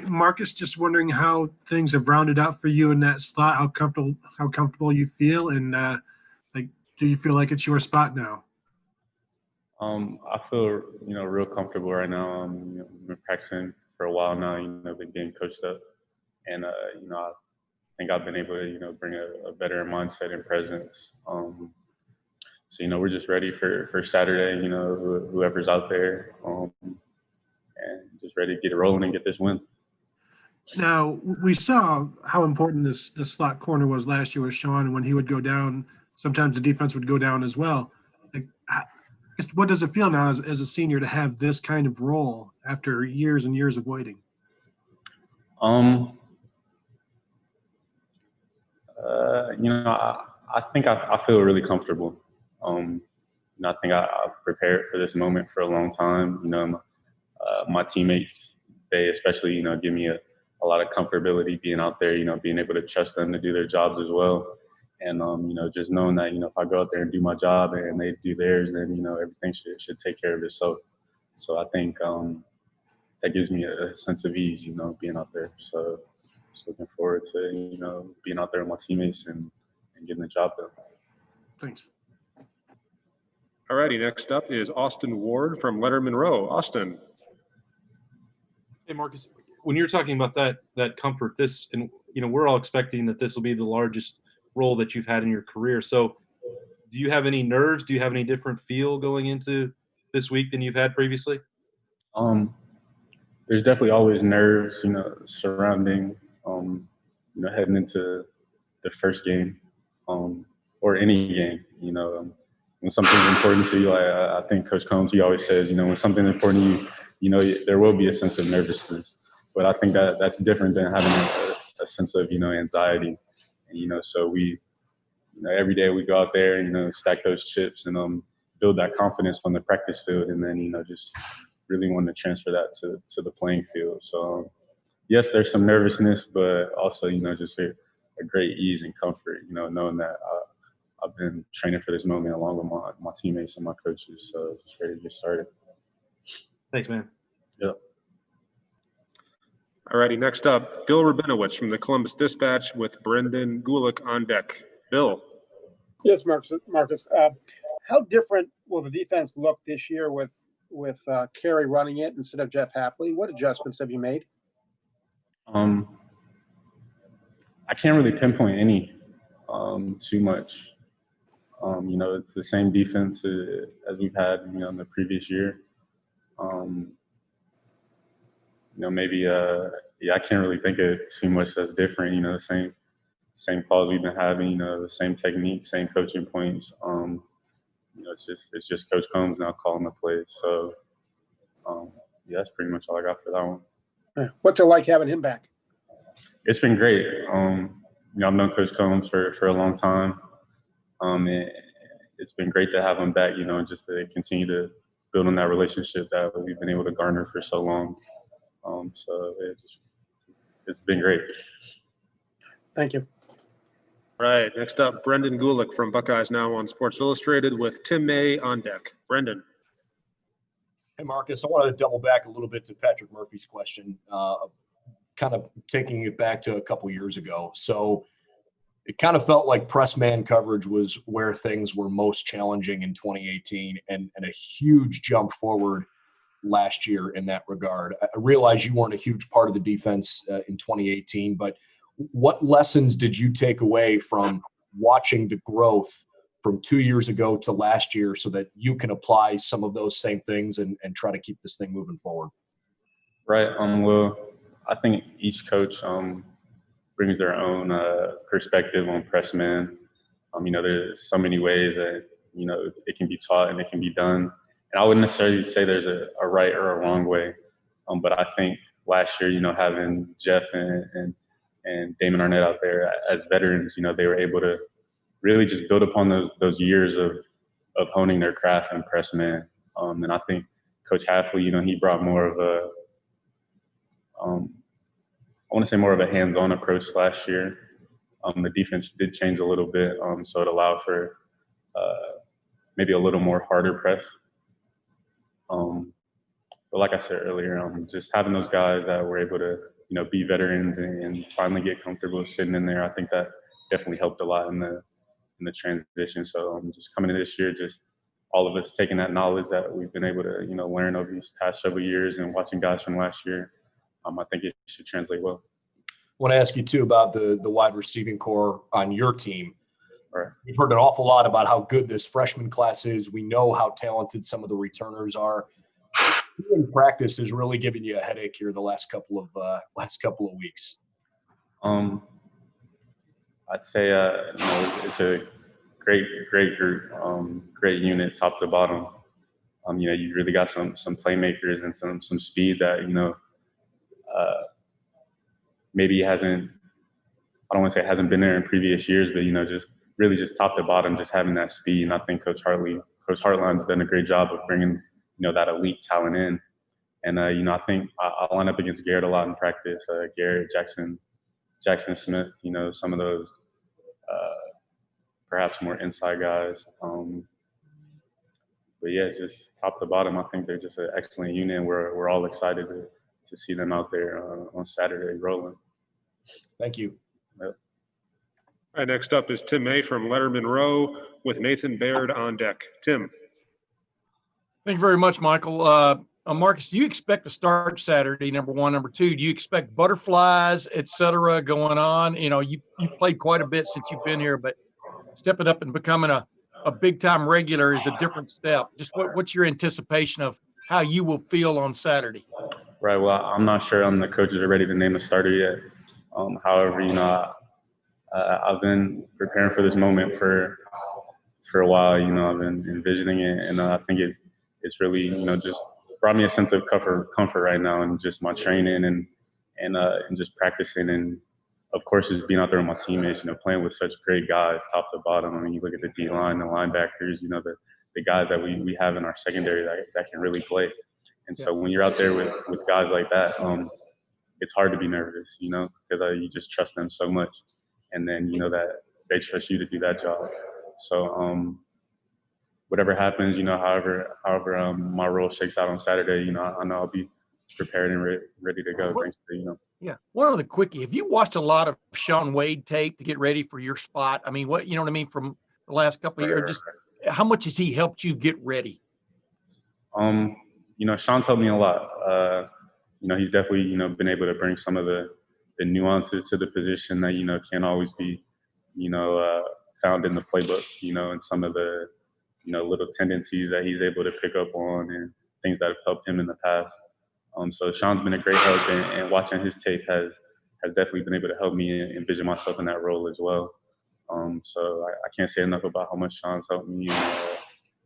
Marcus, just wondering how things have rounded out for you in that slot. How comfortable you feel, and do you feel like it's your spot now? I feel real comfortable right now. I've been practicing for a while now. Been getting coached up, and I think I've been able to bring a better mindset and presence. So we're just ready for Saturday. Whoever's out there, and just ready to get it rolling and get this win. Now, we saw how important the slot corner was last year with Sean, and when he would go down, sometimes the defense would go down as well. What does it feel now as a senior to have this kind of role after years and years of waiting? I think I feel really comfortable. I think I've prepared for this moment for a long time. My teammates, they especially, give me a lot of comfortability being out there, being able to trust them to do their jobs as well. And, just knowing that, if I go out there and do my job and they do theirs, then, everything should take care of itself. So I think that gives me a sense of ease, being out there. So just looking forward to, being out there with my teammates and getting the job done. Thanks. All righty, next up is Austin Ward from Lettermen Row. Austin. Hey, Marcus, when you're talking about that comfort, we're all expecting that this will be the largest role that you've had in your career. So do you have any nerves? Do you have any different feel going into this week than you've had previously? There's definitely always nerves, surrounding, heading into the first game, or any game, when something's important to you. I think Coach Combs, he always says, when something's important to you, there will be a sense of nervousness. But I think that's different than having a sense of, anxiety. And, so we, every day we go out there and, stack those chips and build that confidence on the practice field. And then, just really want to transfer that to the playing field. So, yes, there's some nervousness, but also, just a great ease and comfort, knowing that I've been training for this moment along with my teammates and my coaches. So just ready to get started. Thanks, man. Yep. All righty, next up, Bill Rabinowitz from the Columbus Dispatch with Brendan Gulick on deck. Bill. Yes, Marcus. How different will the defense look this year with Carey running it instead of Jeff Hafley? What adjustments have you made? I can't really pinpoint any too much. It's the same defense as we've had, in the previous year. Maybe I can't really think of too much that's different. The same calls we've been having. The same technique, same coaching points. It's just Coach Combs now calling the plays. So that's pretty much all I got for that one. What's it like having him back? It's been great. I've known Coach Combs for a long time. It's been great to have him back, just to continue to build on that relationship that we've been able to garner for so long. So it's been great. Thank you. Right. Next up, Brendan Gulick from Buckeyes Now on Sports Illustrated with Tim May on deck. Brendan. Hey, Marcus, I want to double back a little bit to Patrick Murphy's question, kind of taking it back to a couple years ago. So it kind of felt like press man coverage was where things were most challenging in 2018 and a huge jump forward last year in that regard. I realize you weren't a huge part of the defense in 2018, but what lessons did you take away from watching the growth from 2 years ago to last year so that you can apply some of those same things and try to keep this thing moving forward? Right. Well, I think each coach brings their own perspective on press man. There's so many ways that, it can be taught and it can be done. And I wouldn't necessarily say there's a right or a wrong way. But I think last year, having Jeff and Damon Arnett out there as veterans, they were able to really just build upon those years of honing their craft and press man. And I think Coach Halfley, he brought more of a, I want to say more of a hands-on approach last year. The defense did change a little bit, so it allowed for maybe a little more harder press. But like I said earlier, just having those guys that were able to, be veterans and finally get comfortable sitting in there, I think that definitely helped a lot in the transition. So just coming in this year, just all of us taking that knowledge that we've been able to, learn over these past several years and watching guys from last year, I think it should translate well. I want to ask you too about the wide receiving core on your team. Right. We've heard an awful lot about how good this freshman class is. We know how talented some of the returners are. In practice is really giving you a headache here the last couple of weeks. I'd say it's a great group, great unit, top to bottom. You really got some playmakers and some speed that maybe hasn't. I don't want to say it hasn't been there in previous years, but just top to bottom, just having that speed. And I think Coach Hartline's done a great job of bringing that elite talent in. And I think I line up against Garrett a lot in practice. Garrett, Jackson Smith, some of those perhaps more inside guys. But yeah, just top to bottom, I think they're just an excellent unit. We're all excited to see them out there on Saturday rolling. Thank you. Yep. All right, next up is Tim May from Lettermen Row with Nathan Baird on deck. Tim. Thank you very much, Michael. Marcus, do you expect to start Saturday, number one? Number two, do you expect butterflies, et cetera, going on? You've played quite a bit since you've been here, but stepping up and becoming a big-time regular is a different step. Just what's your anticipation of how you will feel on Saturday? Right. Well, I'm not sure the coaches are ready to name a starter yet. However, I've been preparing for this moment for a while. I've been envisioning it, and I think it's really just brought me a sense of comfort right now, and just my training and just practicing, and of course just being out there with my teammates. Playing with such great guys, top to bottom. I mean, you look at the D line, the linebackers. The guys that we have in our secondary that can really play. And so when you're out there with guys like that, it's hard to be nervous, because you just trust them so much, and then that they trust you to do that job. So whatever happens, however my role shakes out on Saturday, I know I'll be prepared and ready to go. Thanks to, Yeah. One other quickie. Have you watched a lot of Shaun Wade tape to get ready for your spot? I mean, from the last couple of years? Just how much has he helped you get ready? Shaun's helped me a lot. He's definitely, been able to bring some of the nuances to the position that, can't always be, found in the playbook, and some of the, little tendencies that he's able to pick up on and things that have helped him in the past. So Shaun's been a great help, and watching his tape has definitely been able to help me envision myself in that role as well. So I can't say enough about how much Shaun's helped me, and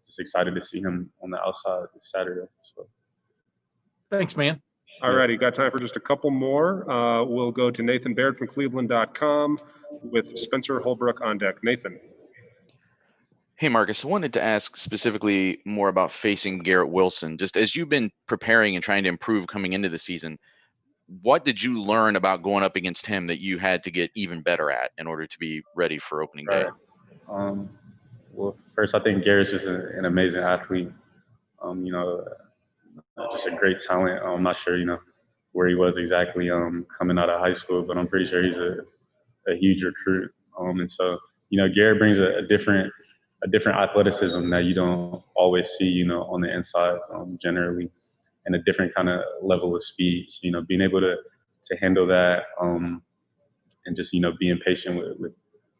just excited to see him on the outside this Saturday. So. Thanks, man. All righty, got time for just a couple more. We'll go to Nathan Baird from Cleveland.com with Spencer Holbrook on deck. Nathan. Hey, Marcus, I wanted to ask specifically more about facing Garrett Wilson. Just as you've been preparing and trying to improve coming into the season, what did you learn about going up against him that you had to get even better at in order to be ready for opening day? Well, first, I think Garrett's just an amazing athlete. Just a great talent. I'm not sure, where he was exactly coming out of high school, but I'm pretty sure he's a huge recruit. And so, Garrett brings a different athleticism that you don't always see, on the inside generally, and a different kind of level of speed. So, being able to handle that and just, being patient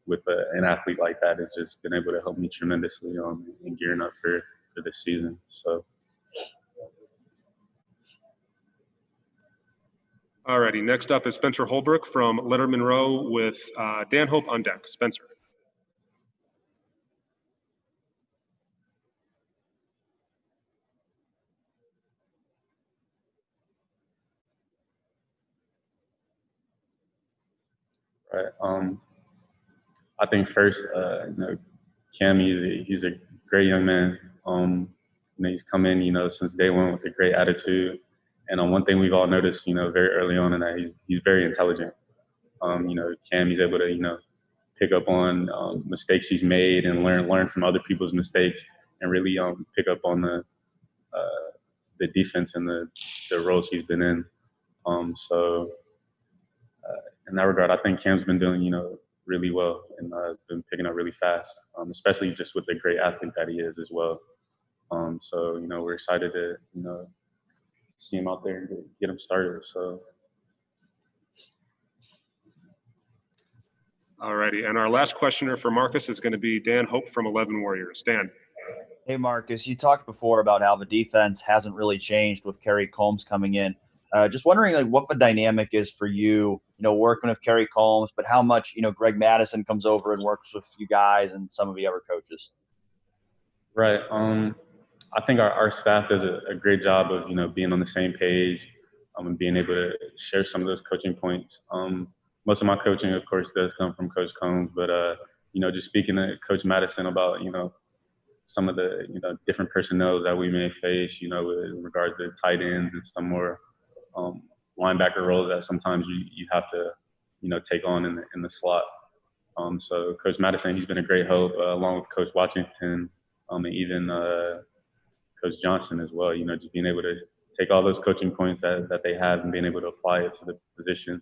with an athlete like that has just been able to help me tremendously in gearing up for this season. So. Alrighty, next up is Spencer Holbrook from Lettermen Row with Dan Hope on deck. Spencer. Right. I think first, Cam, he's a great young man. He's come in, since day one with a great attitude. And one thing we've all noticed, very early on in that he's very intelligent. Cam, he's able to, pick up on mistakes he's made and learn from other people's mistakes and really pick up on the defense and the roles he's been in. So in that regard, I think Cam's been doing, really well and been picking up really fast, especially just with the great athlete that he is as well. So, we're excited to, see him out there and get him started. So. Alrighty, and our last questioner for Marcus is going to be Dan Hope from 11 Warriors. Dan. Hey, Marcus, you talked before about how the defense hasn't really changed with Kerry Combs coming in. Just wondering, what the dynamic is for you, working with Kerry Combs, but how much, Greg Madison comes over and works with you guys and some of the other coaches. Right. I think our staff does a great job of, being on the same page and being able to share some of those coaching points. Most of my coaching, of course, does come from Coach Combs, but, just speaking to Coach Madison about, some of the, different personnel that we may face, with regard to tight ends and some more linebacker roles that sometimes you have to, take on in the slot. So Coach Madison, he's been a great help along with Coach Washington and even Coach Johnson as well. Just being able to take all those coaching points that they have and being able to apply it to the position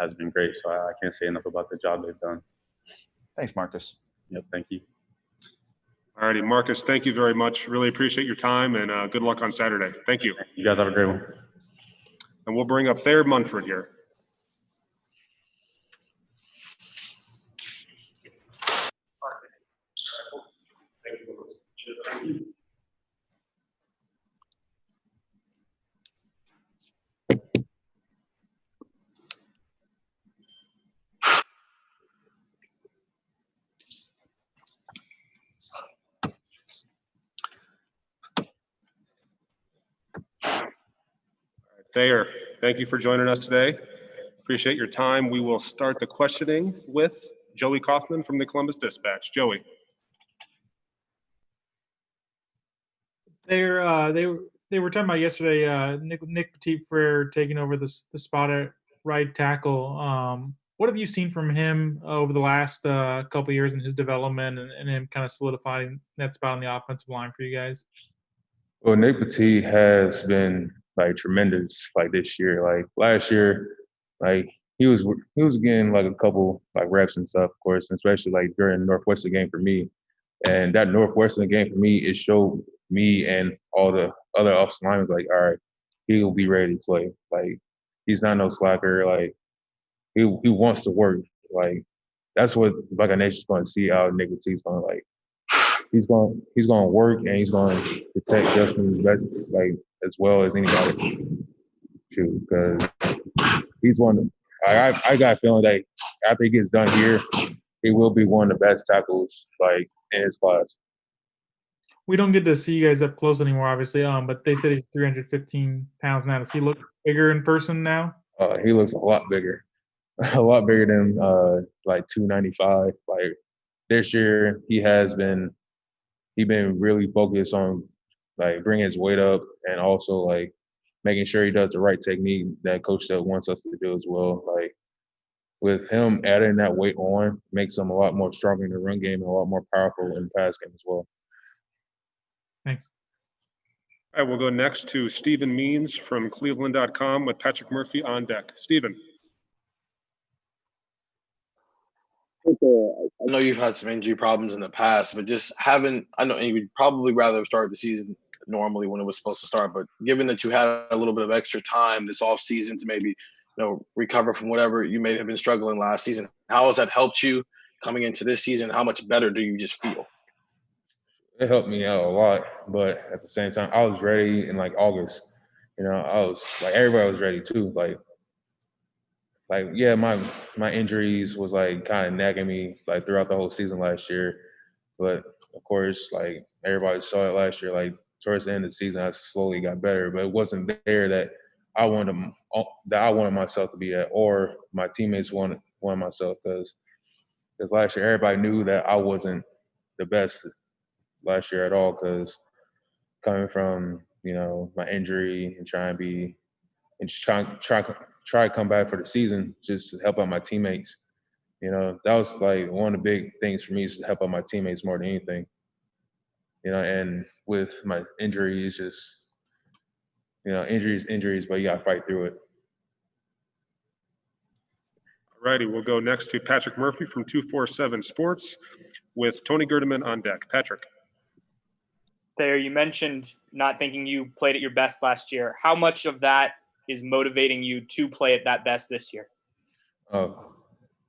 has been great. So I can't say enough about the job they've done. Thanks, Marcus. Yep, thank you. All righty, Marcus, thank you very much. Really appreciate your time and good luck on Saturday. Thank you. You guys have a great one. And we'll bring up Thayer Munford here. Thayer, thank you for joining us today. Appreciate your time. We will start the questioning with Joey Kaufman from the Columbus Dispatch. Joey. They were talking about yesterday, Nick Petit-Frere taking over the spot at right tackle. What have you seen from him over the last couple of years in his development and him kind of solidifying that spot on the offensive line for you guys? Well, Nick Petit has been tremendous this year. Last year, he was getting a couple reps and stuff, of course, especially during the Northwestern game for me. And that Northwestern game for me, it showed me and all the other offensive linemen all right, he will be ready to play. He's not no slacker. He wants to work. That's what Buckeye Nation's going to see out of Nick Petit's going he's going to work and he's going to protect Justin as well as anybody. Because he's one. I got a feeling that after he gets done here, he will be one of the best tackles in his class. We don't get to see you guys up close anymore, obviously. But they said he's 315 pounds now. Does he look bigger in person now? He looks a lot bigger than 295. This year, he's been really focused on bringing his weight up and also making sure he does the right technique that Coach Seth wants us to do as well. Like with him adding that weight on, makes him a lot more stronger in the run game and a lot more powerful in the pass game as well. Thanks. All right, we'll go next to Stephen Means from Cleveland.com with Patrick Murphy on deck. Stephen. I know you've had some injury problems in the past, but just having, I know you would probably rather have started the season normally when it was supposed to start, but given that you had a little bit of extra time this off season to maybe, recover from whatever you may have been struggling last season, how has that helped you coming into this season? How much better do you just feel? It helped me out a lot, but at the same time, I was ready in like August. I was like, everybody was ready too. Yeah, my injuries was like kind of nagging me like throughout the whole season last year. But of course, like everybody saw it last year, like towards the end of the season, I slowly got better, but it wasn't there that I wanted myself to be at, or my teammates wanted myself, because last year everybody knew that I wasn't the best last year at all, because coming from my injury and trying to come back for the season just to help out my teammates. That was like one of the big things for me, is to help out my teammates more than anything. And with my injuries, just injuries, but you gotta fight through it. All righty, we'll go next to Patrick Murphy from 247 Sports with Tony Girderman on deck. Patrick. Thayer, you mentioned not thinking you played at your best last year. How much of that is motivating you to play at that best this year?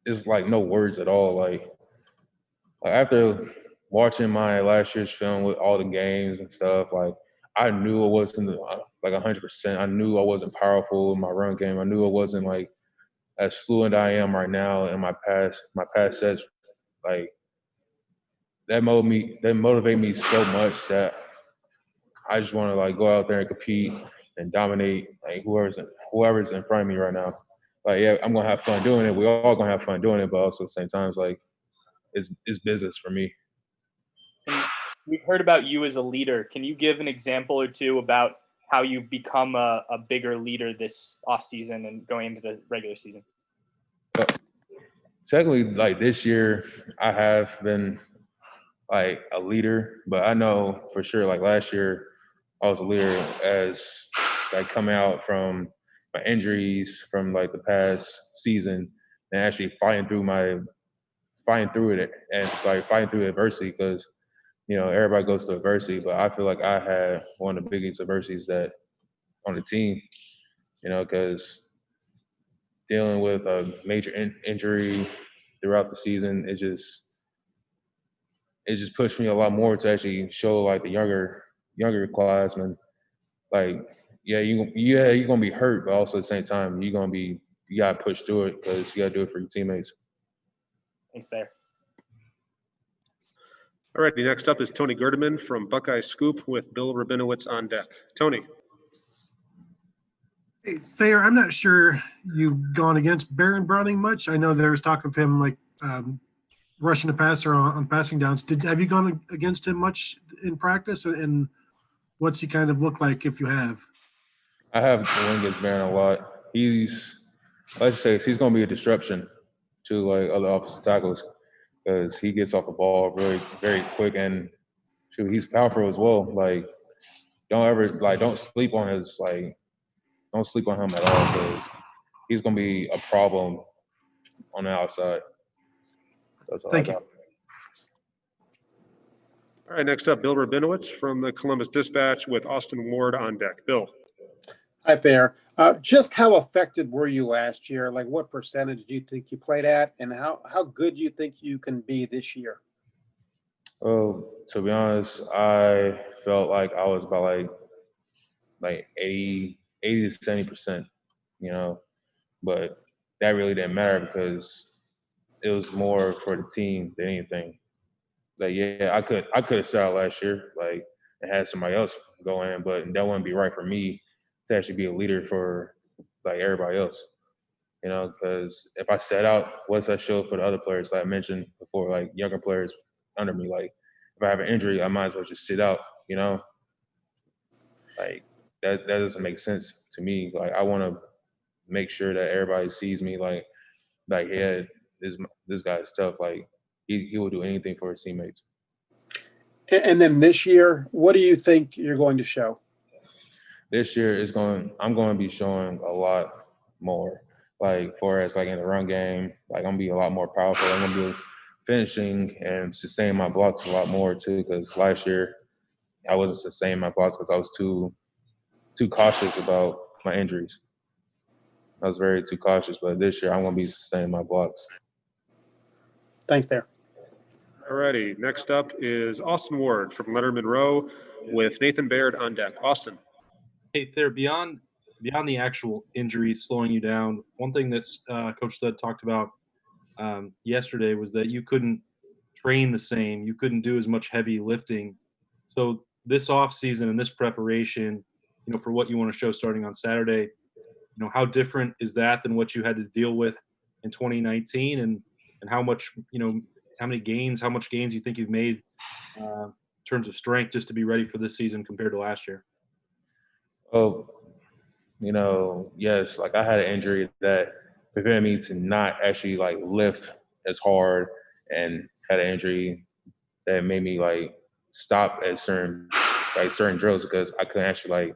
It's like no words at all. Like after watching my last year's film with all the games and stuff, like I knew I wasn't like 100%. I knew I wasn't powerful in my run game. I knew I wasn't like as fluent I am right now in my past sets. Like that motivate me so much that I just want to like go out there and compete and dominate like whoever's in front of me right now. Like, yeah, I'm gonna have fun doing it. We're all gonna have fun doing it, but also at the same time, it's like it's business for me. And we've heard about you as a leader. Can you give an example or two about how you've become a bigger leader this offseason and going into the regular season? Technically, like this year, I have been like a leader, but I know for sure, like last year, I was a leader as like coming out from my injuries from like the past season and actually fighting through it and like fighting through adversity, because everybody goes through adversity, but I feel like I had one of the biggest adversities that on the team, because dealing with a major injury throughout the season, it just pushed me a lot more to actually show like the younger classmen, like, you're gonna be hurt, but also at the same time, you gotta push through it, because you gotta do it for your teammates. Thanks, Thayer. All right, next up is Tony Girderman from Buckeye Scoop with Bill Rabinowitz on deck. Tony. Hey, Thayer, I'm not sure you've gone against Baron Browning much. I know there was talk of him like rushing the passer on passing downs. Have you gone against him much in practice, and what's he kind of look like if you have? I have gone against Baron a lot. He's going to be a disruption to like other offensive tackles, because he gets off the ball really very quick, and he's powerful as well. Like don't sleep on him at all, because he's going to be a problem on the outside. That's all. Thank you. All right, next up, Bill Rabinowitz from the Columbus Dispatch with Austin Ward on deck. Bill. Hi, Thayer. Just how affected were you last year? Like, what percentage do you think you played at, and how good do you think you can be this year? Well, to be honest, I felt like I was about like 80 to 70%, but that really didn't matter, because it was more for the team than anything. Like, yeah, I could have sat out last year, like, and had somebody else go in, but that wouldn't be right for me to actually be a leader for like everybody else, because if I sat out, what's that show for the other players that I mentioned before, like younger players under me? Like, if I have an injury, I might as well just sit out, like that doesn't make sense to me. Like I want to make sure that everybody sees me like yeah, this guy's tough. Like he will do anything for his teammates. And then this year, what do you think you're going to show? This year I'm going to be showing a lot more. Like for us, like in the run game, like I'm gonna be a lot more powerful. I'm gonna be finishing and sustaining my blocks a lot more too. Because last year I wasn't sustaining my blocks because I was too cautious about my injuries. I was very too cautious, but this year I'm gonna be sustaining my blocks. Thanks, Thayer. Alrighty, next up is Austin Ward from Lettermen Row with Nathan Baird on deck. Austin. Hey, Thayer, beyond the actual injuries slowing you down, one thing that's Coach Stud talked about yesterday was that you couldn't train the same. You couldn't do as much heavy lifting. So this off season and this preparation, for what you want to show starting on Saturday, how different is that than what you had to deal with in 2019, and how much, how much gains you think you've made in terms of strength just to be ready for this season compared to last year? Oh, yes, like I had an injury that prevented me to not actually like lift as hard, and had an injury that made me like stop at certain drills because I couldn't actually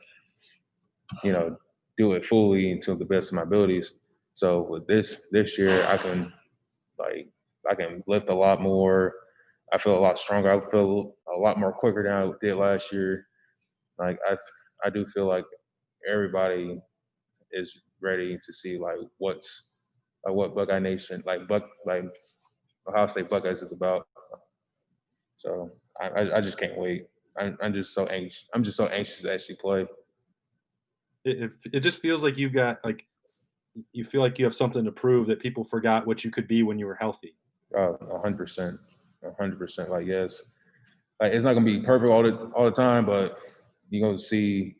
do it fully until the best of my abilities. So with this year, I can lift a lot more. I feel a lot stronger. I feel a lot more quicker than I did last year. Like I do feel like everybody is ready to see like what Buckeye Nation how I say Buckeyes is about. So I just can't wait. I'm just so anxious. I'm just so anxious to actually play. It just feels like you feel like you have something to prove that people forgot what you could be when you were healthy. 100%. Like yes, like it's not gonna be perfect all the time, but you're gonna see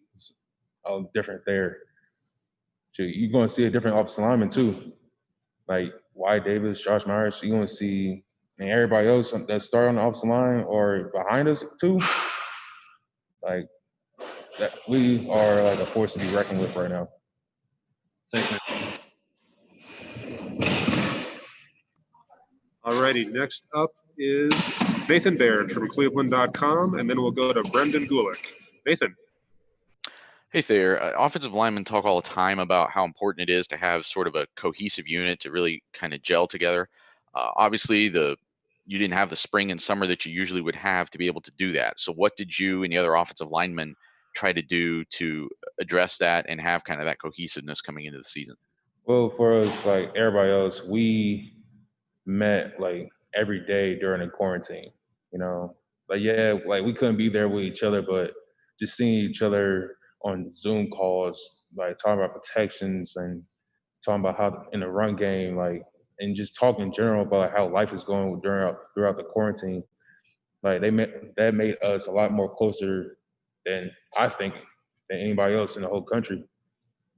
a different there. You're gonna see a different offensive lineman too, like Wyatt Davis, Josh Myers. You're gonna see everybody else that start on the offensive line or behind us too. Like that, we are like a force to be reckoned with right now. Thanks, man. Alrighty, next up is Nathan Baird from Cleveland.com, and then we'll go to Brendan Gulick. Nathan. Hey Thayer, offensive linemen talk all the time about how important it is to have sort of a cohesive unit to really kind of gel together. Obviously, you didn't have the spring and summer that you usually would have to be able to do that. So what did you and the other offensive linemen try to do to address that and have kind of that cohesiveness coming into the season? Well, for us, like everybody else, we met like every day during the quarantine. Like we couldn't be there with each other, but just seeing each other on Zoom calls, like talking about protections and talking about how in the run game, like, and just talking in general about how life is going throughout the quarantine. Like that made us a lot more closer than I think than anybody else in the whole country,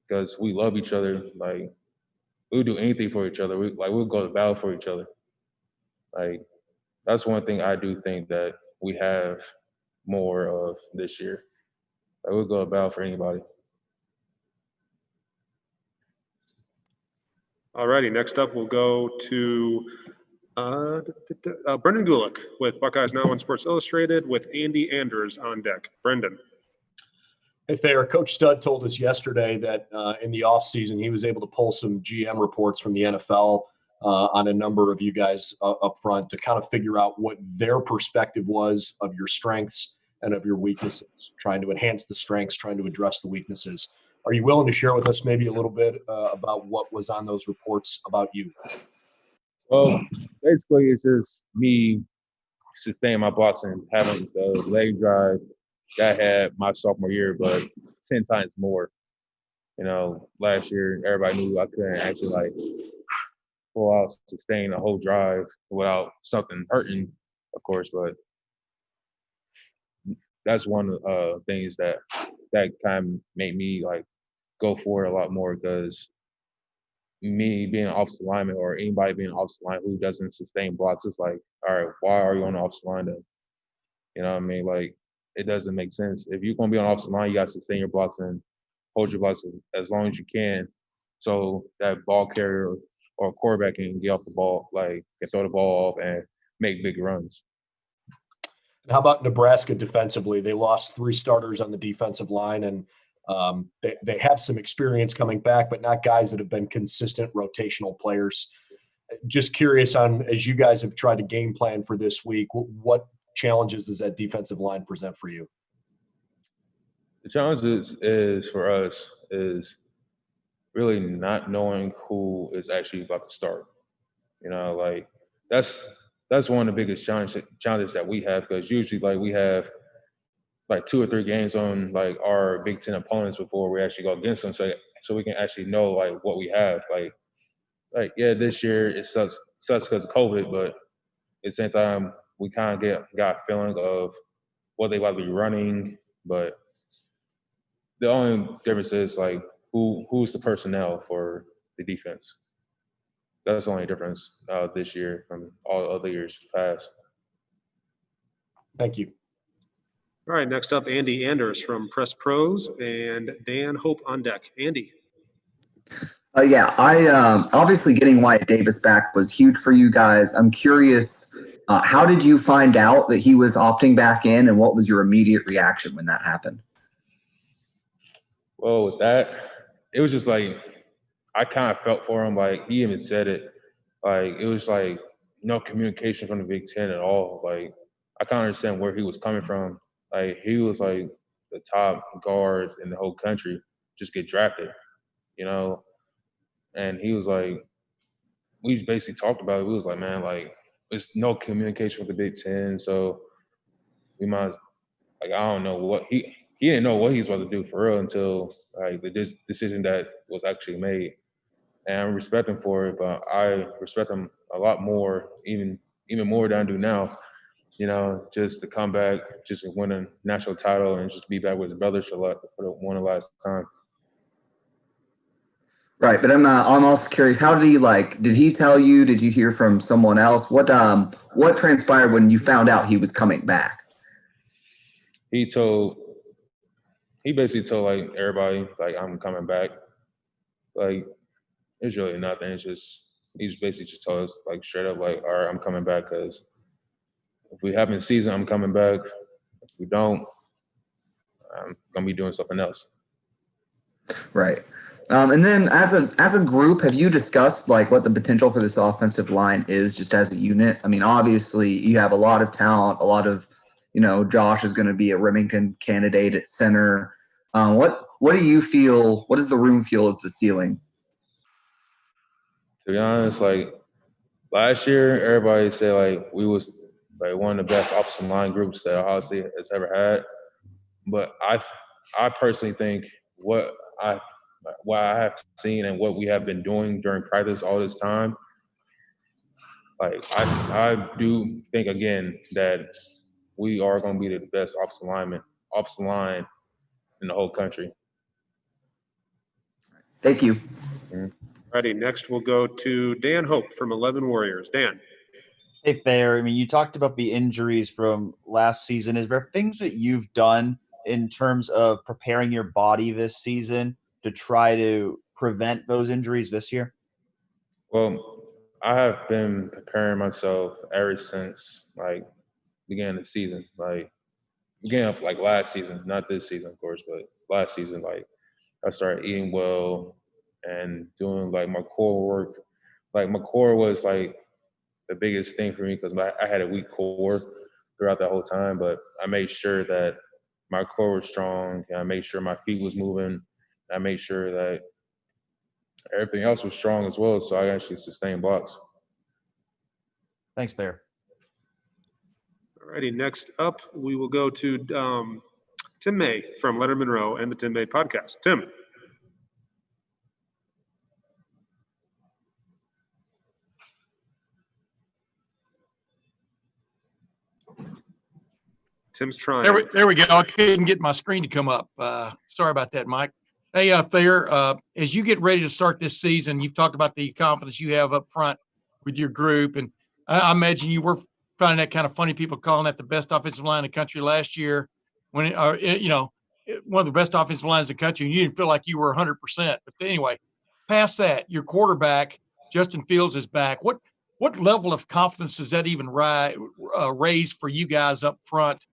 because we love each other. Like we'll do anything for each other. We'll go to battle for each other. Like that's one thing I do think that we have more of this year. Like we'll go to battle for anybody. Alrighty, next up we'll go to Brendan Gulick with Buckeyes Now on Sports Illustrated with Andy Andrews on deck. Brendan. Hey, Thayer, Coach Stud told us yesterday that in the offseason he was able to pull some GM reports from the NFL on a number of you guys up front to kind of figure out what their perspective was of your strengths and of your weaknesses, trying to enhance the strengths, trying to address the weaknesses. Are you willing to share with us maybe a little bit about what was on those reports about you? Well, basically it's just me sustaining my blocks and having the leg drive that I had my sophomore year, but 10 times more. Last year everybody knew I couldn't actually like pull out, sustain a whole drive without something hurting, of course, but that's one of the things that kind of made me like go for it a lot more, because me being an offensive lineman or anybody being an offensive line who doesn't sustain blocks, it's like, all right, why are you on the offensive line then? You know what I mean? Like it doesn't make sense. If you're going to be on offensive line, you got to sustain your blocks and hold your blocks as long as you can, so that ball carrier or quarterback can get off the ball, like can throw the ball off and make big runs. And how about Nebraska defensively? They lost 3 starters on the defensive line, and they have some experience coming back, but not guys that have been consistent rotational players. Just curious on, as you guys have tried to game plan for this week, what challenges does that defensive line present for you? The challenge is for us is really not knowing who is actually about to start. You know, like that's one of the biggest challenges that we have, because usually like we have like 2 or 3 games on like our Big Ten opponents before we actually go against them, so we can actually know like what we have. Like yeah, this year it sucks because of COVID, but at the same time we kind of got a feeling of what they about to be running. But the only difference is like who's the personnel for the defense. That's the only difference this year from all other years past. Thank you. All right, next up, Andy Anders from Press Pros and Dan Hope on deck. Andy. Yeah, I obviously getting Wyatt Davis back was huge for you guys. I'm curious, how did you find out that he was opting back in, and what was your immediate reaction when that happened? Well, with that, it was just like I kind of felt for him. Like he even said it. Like it was like no communication from the Big Ten at all. Like I can't understand where he was coming from. Like he was like the top guard in the whole country, just get drafted, you know. And he was like, we basically talked about it. We was like, man, like there's no communication with the Big Ten, so we might, like, I don't know what he didn't know what he was about to do for real until like the decision that was actually made. And I respect him for it, but I respect him a lot more, even more than I do now. You know, just to come back, just to win a national title, and just be back with his brothers for one of the last time. Right, but I'm also curious. How did he Did he tell you? Did you hear from someone else? What transpired when you found out he was coming back? He basically told like everybody like I'm coming back. Like it's really nothing. It's just he basically just told us like straight up like, all right, I'm coming back, because if we have a season, I'm coming back. If we don't, I'm gonna be doing something else. Right. And then as a group, have you discussed like what the potential for this offensive line is just as a unit? I mean, obviously you have a lot of talent, a lot of, Josh is going to be a Remington candidate at center. What do you feel, what does the room feel is the ceiling? To be honest, like last year, everybody said like we was like one of the best offensive line groups that Ohio State has ever had. But I personally think what I have seen and what we have been doing during practice all this time, like I do think again that we are going to be the best offensive line in the whole country. Thank you. Mm-hmm. Ready. Next, we'll go to Dan Hope from 11 Warriors. Dan. Hey, Thayer. I mean, you talked about the injuries from last season. Is there things that you've done in terms of preparing your body this season to try to prevent those injuries this year? Well, I have been preparing myself ever since like beginning of the season. Like beginning of like last season, not this season, of course, but last season, like I started eating well and doing like my core work. Like my core was like the biggest thing for me, because I had a weak core throughout that whole time, but I made sure that my core was strong, and I made sure my feet was moving. I made sure that everything else was strong as well, so I actually sustained blocks. Thanks, Thayer. All righty, next up, we will go to Tim May from Lettermen Row and the Tim May podcast. Tim. Tim's trying. There we go. I couldn't get my screen to come up. Sorry about that, Mike. Hey, Thayer, as you get ready to start this season, you've talked about the confidence you have up front with your group. And I imagine you were finding that kind of funny, people calling that the best offensive line in the country last year. when one of the best offensive lines in the country, and you didn't feel like you were 100%. But anyway, past that, your quarterback Justin Fields is back. What level of confidence does that even raise for you guys up front,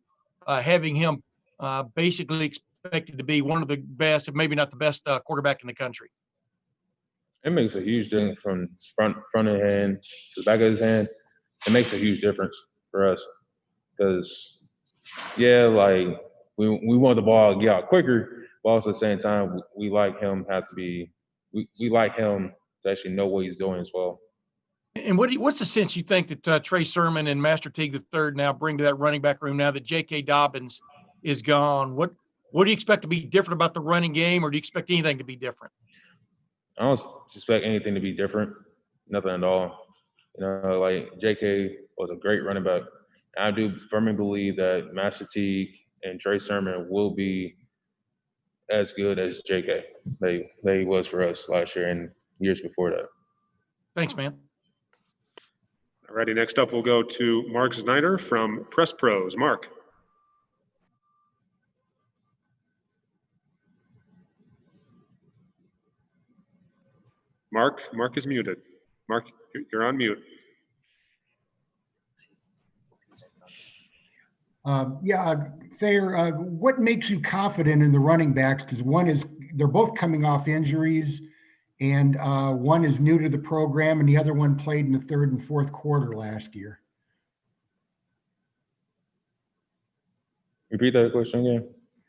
having him basically expected to be one of the best, if maybe not the best, quarterback in the country? It makes a huge difference from front of his hand to the back of his hand. It makes a huge difference for us because, yeah, like we want the ball to get out quicker, but also at the same time, we like him we like him to actually know what he's doing as well. And what's the sense you think that Trey Sermon and Master Teague III now bring to that running back room now that J.K. Dobbins is gone? What do you expect to be different about the running game, or do you expect anything to be different? I don't expect anything to be different, nothing at all. Like J.K. was a great running back. I do firmly believe that Master Teague and Trey Sermon will be as good as J.K. They was for us last year and years before that. Thanks, man. All righty, next up we'll go to Mark Snyder from Press Pros. Mark. Mark is muted. Mark, you're on mute. Thayer, what makes you confident in the running backs? Because they're both coming off injuries, and one is new to the program, and the other one played in the third and fourth quarter last year. Repeat that question again.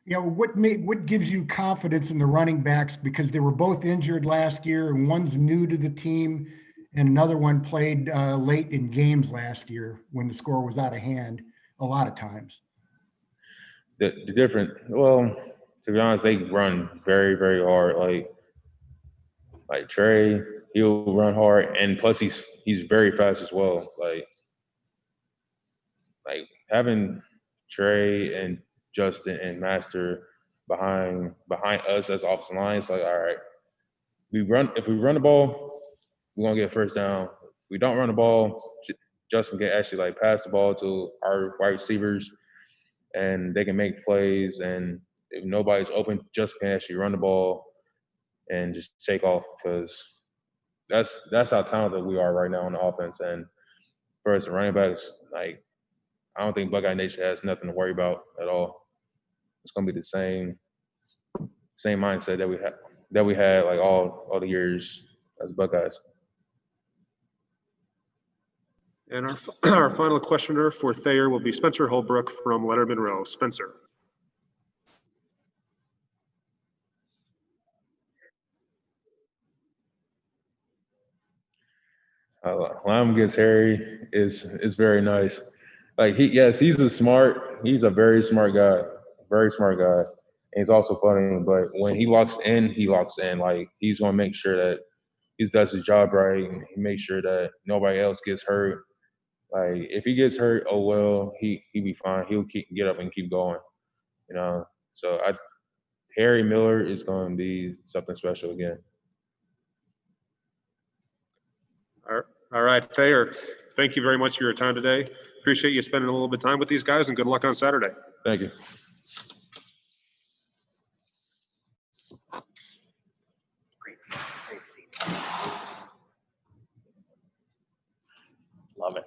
What gives you confidence in the running backs? Because they were both injured last year, and one's new to the team, and another one played late in games last year when the score was out of hand a lot of times. The well, to be honest, they run very, very hard. Like Trey, he'll run hard, and plus he's very fast as well. Like having Trey and Justin and Master behind us as offensive line, it's like, all right, if we run the ball, we're gonna get a first down. If we don't run the ball, Justin can actually pass the ball to our wide receivers, and they can make plays. And if nobody's open, Justin can actually run the ball and just take off, because that's how talented we are right now on the offense. And for us, the running backs, I don't think Buckeye Nation has nothing to worry about at all. It's gonna be the same mindset that we had all the years as Buckeyes. And our final questioner for Thayer will be Spencer Holbrook from Lettermen Row. Spencer. Lime Gets Harry is very nice. He's a very smart guy. And he's also funny, but when he locks in, he locks in. He's gonna make sure that he does his job right, and he makes sure that nobody else gets hurt. If he gets hurt, oh well, he'll be fine. He'll get up and keep going. So Harry Miller is going to be something special again. All right, Thayer, thank you very much for your time today. Appreciate you spending a little bit of time with these guys, and good luck on Saturday. Thank you. Great scene. Love it.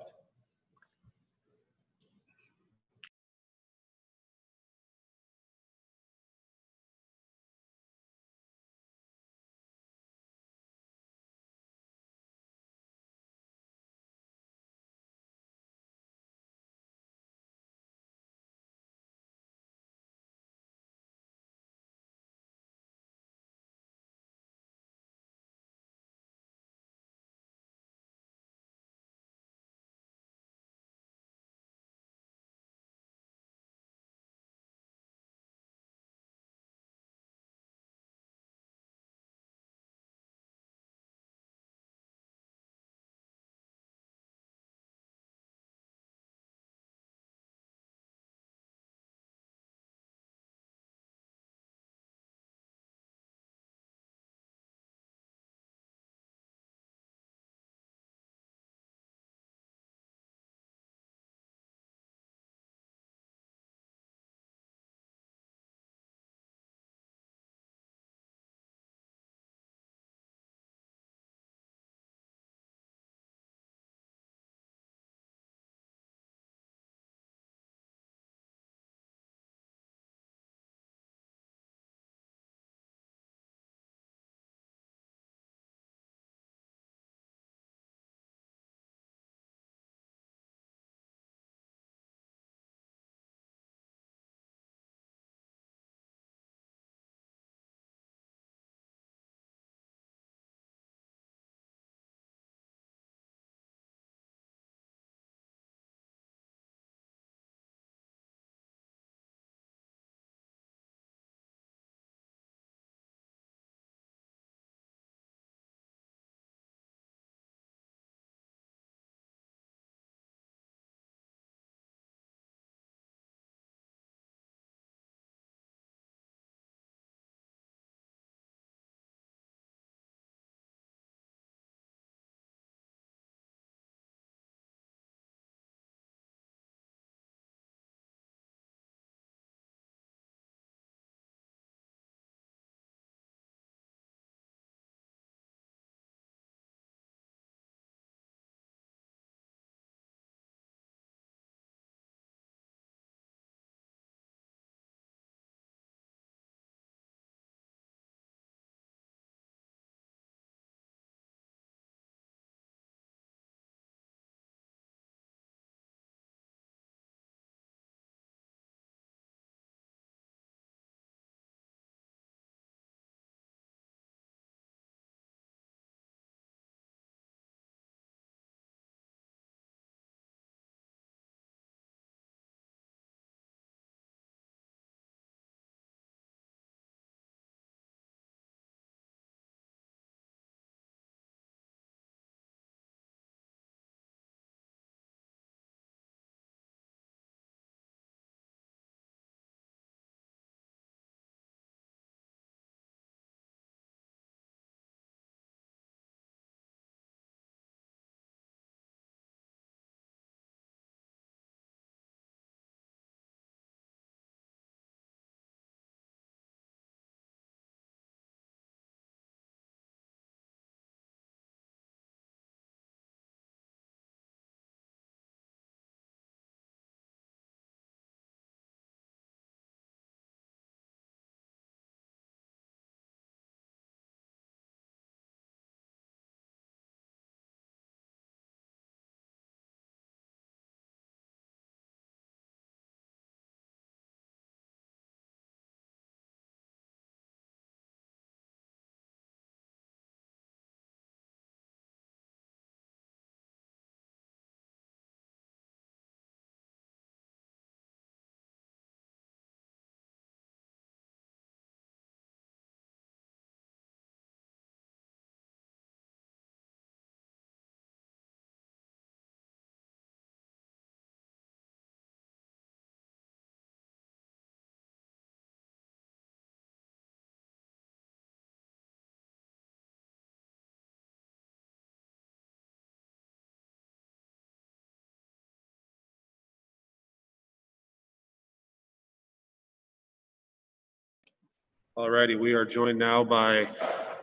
All righty, we are joined now by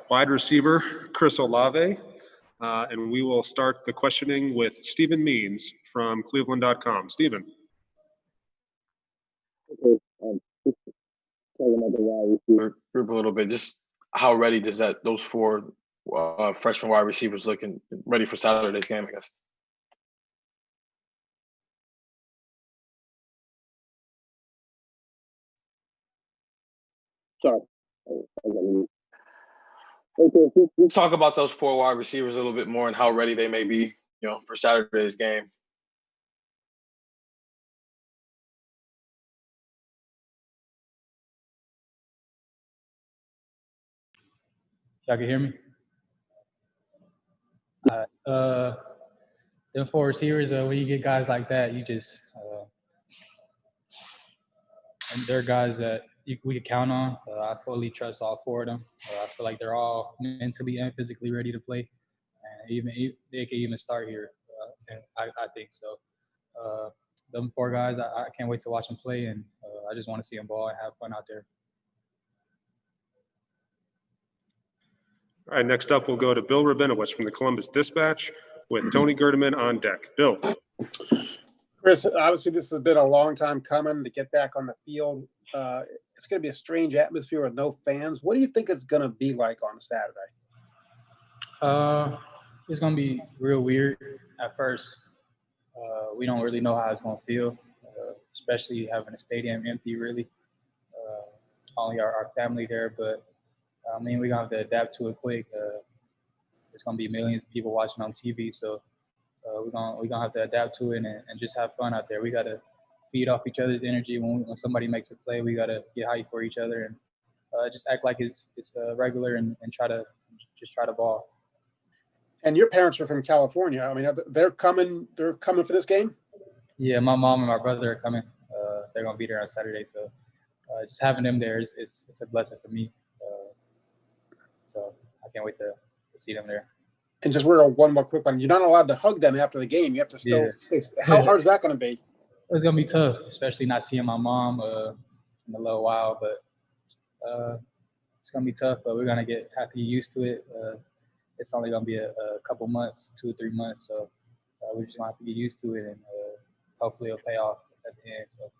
wide receiver Chris Olave, and we will start the questioning with Stephen Means from Cleveland.com. Stephen. Okay, just talking about the wide receiver group a little bit. Just how ready does those four freshman wide receivers looking ready for Saturday's game? I guess. Sorry. Okay, let's talk about those four wide receivers a little bit more and how ready they may be, for Saturday's game. Y'all can hear me? Them four receivers, when you get guys like that, you just and they're guys that we can count on. I fully trust all four of them. I feel like they're all mentally and physically ready to play, and even they can even start here. And I think so. Them four guys, I can't wait to watch them play, and I just want to see them ball and have fun out there. All right, next up, we'll go to Bill Rabinowitz from the Columbus Dispatch with Tony Girderman on deck. Bill. Chris, obviously this has been a long time coming to get back on the field. It's going to be a strange atmosphere with no fans. What do you think it's going to be like on Saturday? It's going to be real weird at first. We don't really know how it's going to feel, especially having a stadium empty, really. Only our family there, but I mean, we're going to have to adapt to it quick. There's going to be millions of people watching on TV, so we're gonna have to adapt to it and just have fun out there. We got to feed off each other's energy. When somebody makes a play, we got to get hype for each other and just act like it's regular and try to ball. And your parents are from California. I mean, they're coming for this game? Yeah, my mom and my brother are coming. They're going to be there on Saturday. So just having them there is a blessing for me. So I can't wait to see them there. And just one more quick one. You're not allowed to hug them after the game. You have to still stay. How hard is that going to be? It's going to be tough, especially not seeing my mom in a little while. But it's going to be tough, but we're going to have to get used to it. It's only going to be a couple months, 2 or 3 months. So we're just going to have to get used to it, and hopefully it'll pay off at the end. So.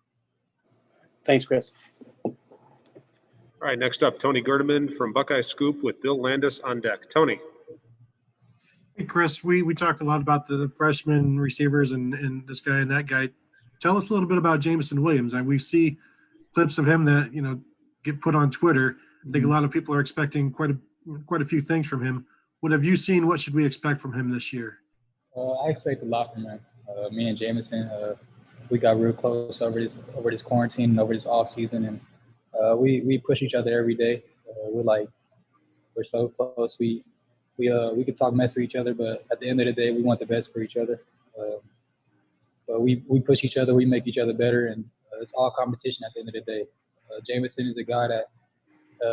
Thanks, Chris. All right, next up, Tony Girderman from Buckeye Scoop with Bill Landis on deck. Tony. Hey, Chris, we talk a lot about the freshman receivers and this guy and that guy. Tell us a little bit about Jameson Williams. And we see clips of him that, get put on Twitter. I think a lot of people are expecting quite a few things from him. What have you seen? What should we expect from him this year? I expect a lot from him. Me and Jameson, we got real close over this quarantine and over this off season, and we push each other every day. We're so close. We could talk mess to each other, but at the end of the day, we want the best for each other. But we push each other, we make each other better, and it's all competition at the end of the day. Jameson is a guy that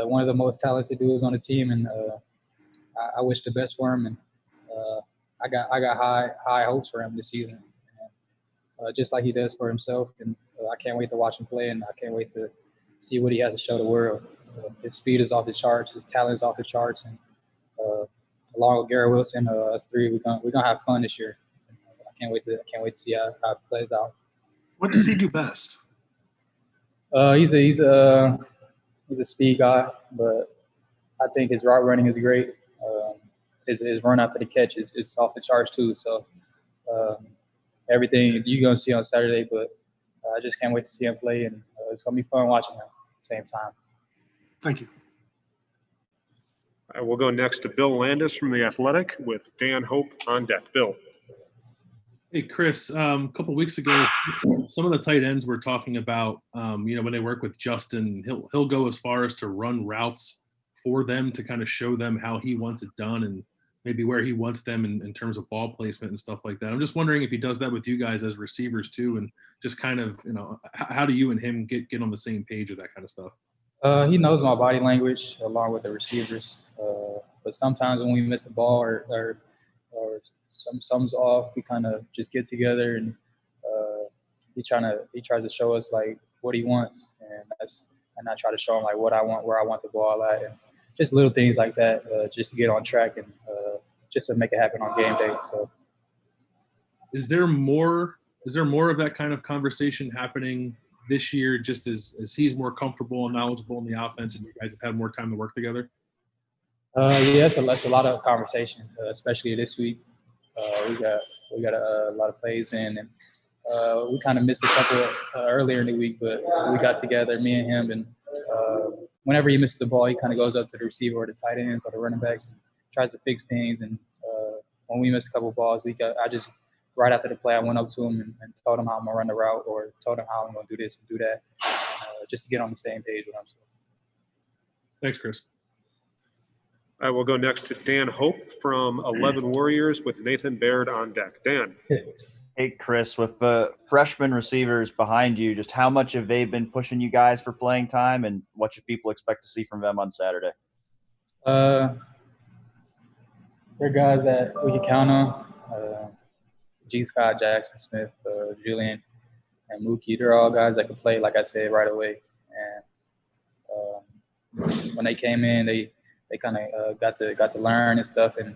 one of the most talented dudes on the team, and I wish the best for him. And I got high hopes for him this season, just like he does for himself. And I can't wait to watch him play, and I can't wait to see what he has to show the world. His speed is off the charts, his talent is off the charts, and along with Garrett Wilson, us three, we're gonna have fun this year. I can't wait to see how it plays out. What does he do best? He's a speed guy, but I think his route running is great. His run after the catch is off the charts too. So everything you're gonna see on Saturday, but I just can't wait to see him play, and it's gonna be fun watching him at the same time. Thank you. All right, we'll go next to Bill Landis from The Athletic with Dan Hope on deck. Bill. Hey, Chris, a couple of weeks ago, some of the tight ends were talking about, when they work with Justin, he'll go as far as to run routes for them to kind of show them how he wants it done and maybe where he wants them in terms of ball placement and stuff like that. I'm just wondering if he does that with you guys as receivers too, and just kind of, how do you and him get on the same page with that kind of stuff? He knows my body language along with the receivers. But sometimes when we miss a ball or something's off, we kind of just get together and he tries to show us like what he wants, and and I try to show him like what I want, where I want the ball at, and just little things like that, just to get on track and just to make it happen on game day. So, Is there more of that kind of conversation happening this year, just as he's more comfortable and knowledgeable in the offense, and you guys have had more time to work together? Yeah, it's a lot of conversation, especially this week. We got a lot of plays in, and we kind of missed a couple earlier in the week, but we got together, me and him, and whenever he misses the ball, he kind of goes up to the receiver or the tight ends or the running backs and tries to fix things. And when we missed a couple balls, I just right after the play, I went up to him and told him how I'm gonna run the route, or told him how I'm gonna do this and do that, just to get on the same page with him. Thanks, Chris. I will go next to Dan Hope from 11 Warriors with Nathan Baird on deck. Dan. Hey, Chris, with freshman receivers behind you, just how much have they been pushing you guys for playing time, and what should people expect to see from them on Saturday? They're guys that we can count on. G. Scott, Jackson Smith, Julian, and Mookie. They're all guys that can play, like I said, right away. And when they came in, they kind of got to learn and stuff. And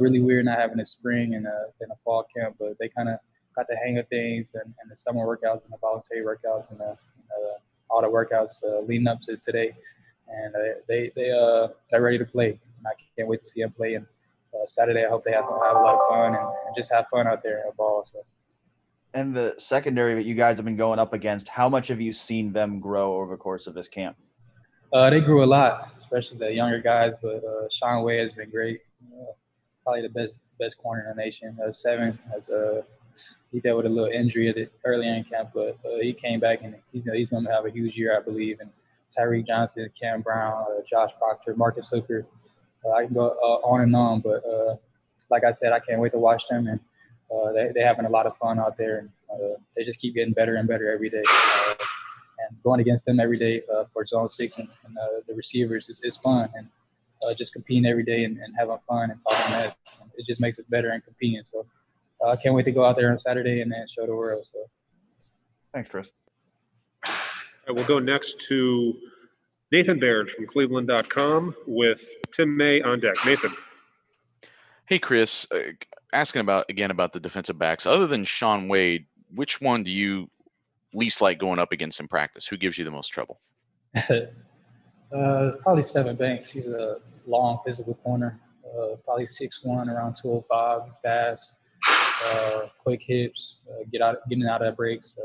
really weird not having a spring and a fall camp, but they kind of got the hang of things and the summer workouts and the voluntary workouts and all the workouts leading up to today. And they're ready to play. And I can't wait to see them play. And Saturday, I hope they have a lot of fun and just have fun out there and ball. So. And the secondary that you guys have been going up against, how much have you seen them grow over the course of this camp? They grew a lot, especially the younger guys. But Sean Wade has been great. Probably the best corner in the nation. 7, he dealt with a little injury earlier in camp, but he came back and he's going to have a huge year, I believe. And Tyreek Johnson, Cam Brown, Josh Proctor, Marcus Hooker. I can go on and on, but like I said, I can't wait to watch them, and they're having a lot of fun out there, and they just keep getting better and better every day. And going against them every day for Zone 6 and the receivers is fun, and just competing every day and having fun and talking mess. It just makes it better and competing. So I can't wait to go out there on Saturday and then show the world. So thanks, Chris. We'll go next to Nathan Baird from Cleveland.com with Tim May on deck. Nathan. Hey, Chris, asking about the defensive backs. Other than Sean Wade, which one do you least like going up against in practice? Who gives you the most trouble? Probably 7 Banks. He's a long physical corner, probably 6'1", around 205, fast, quick hips, getting out of breaks,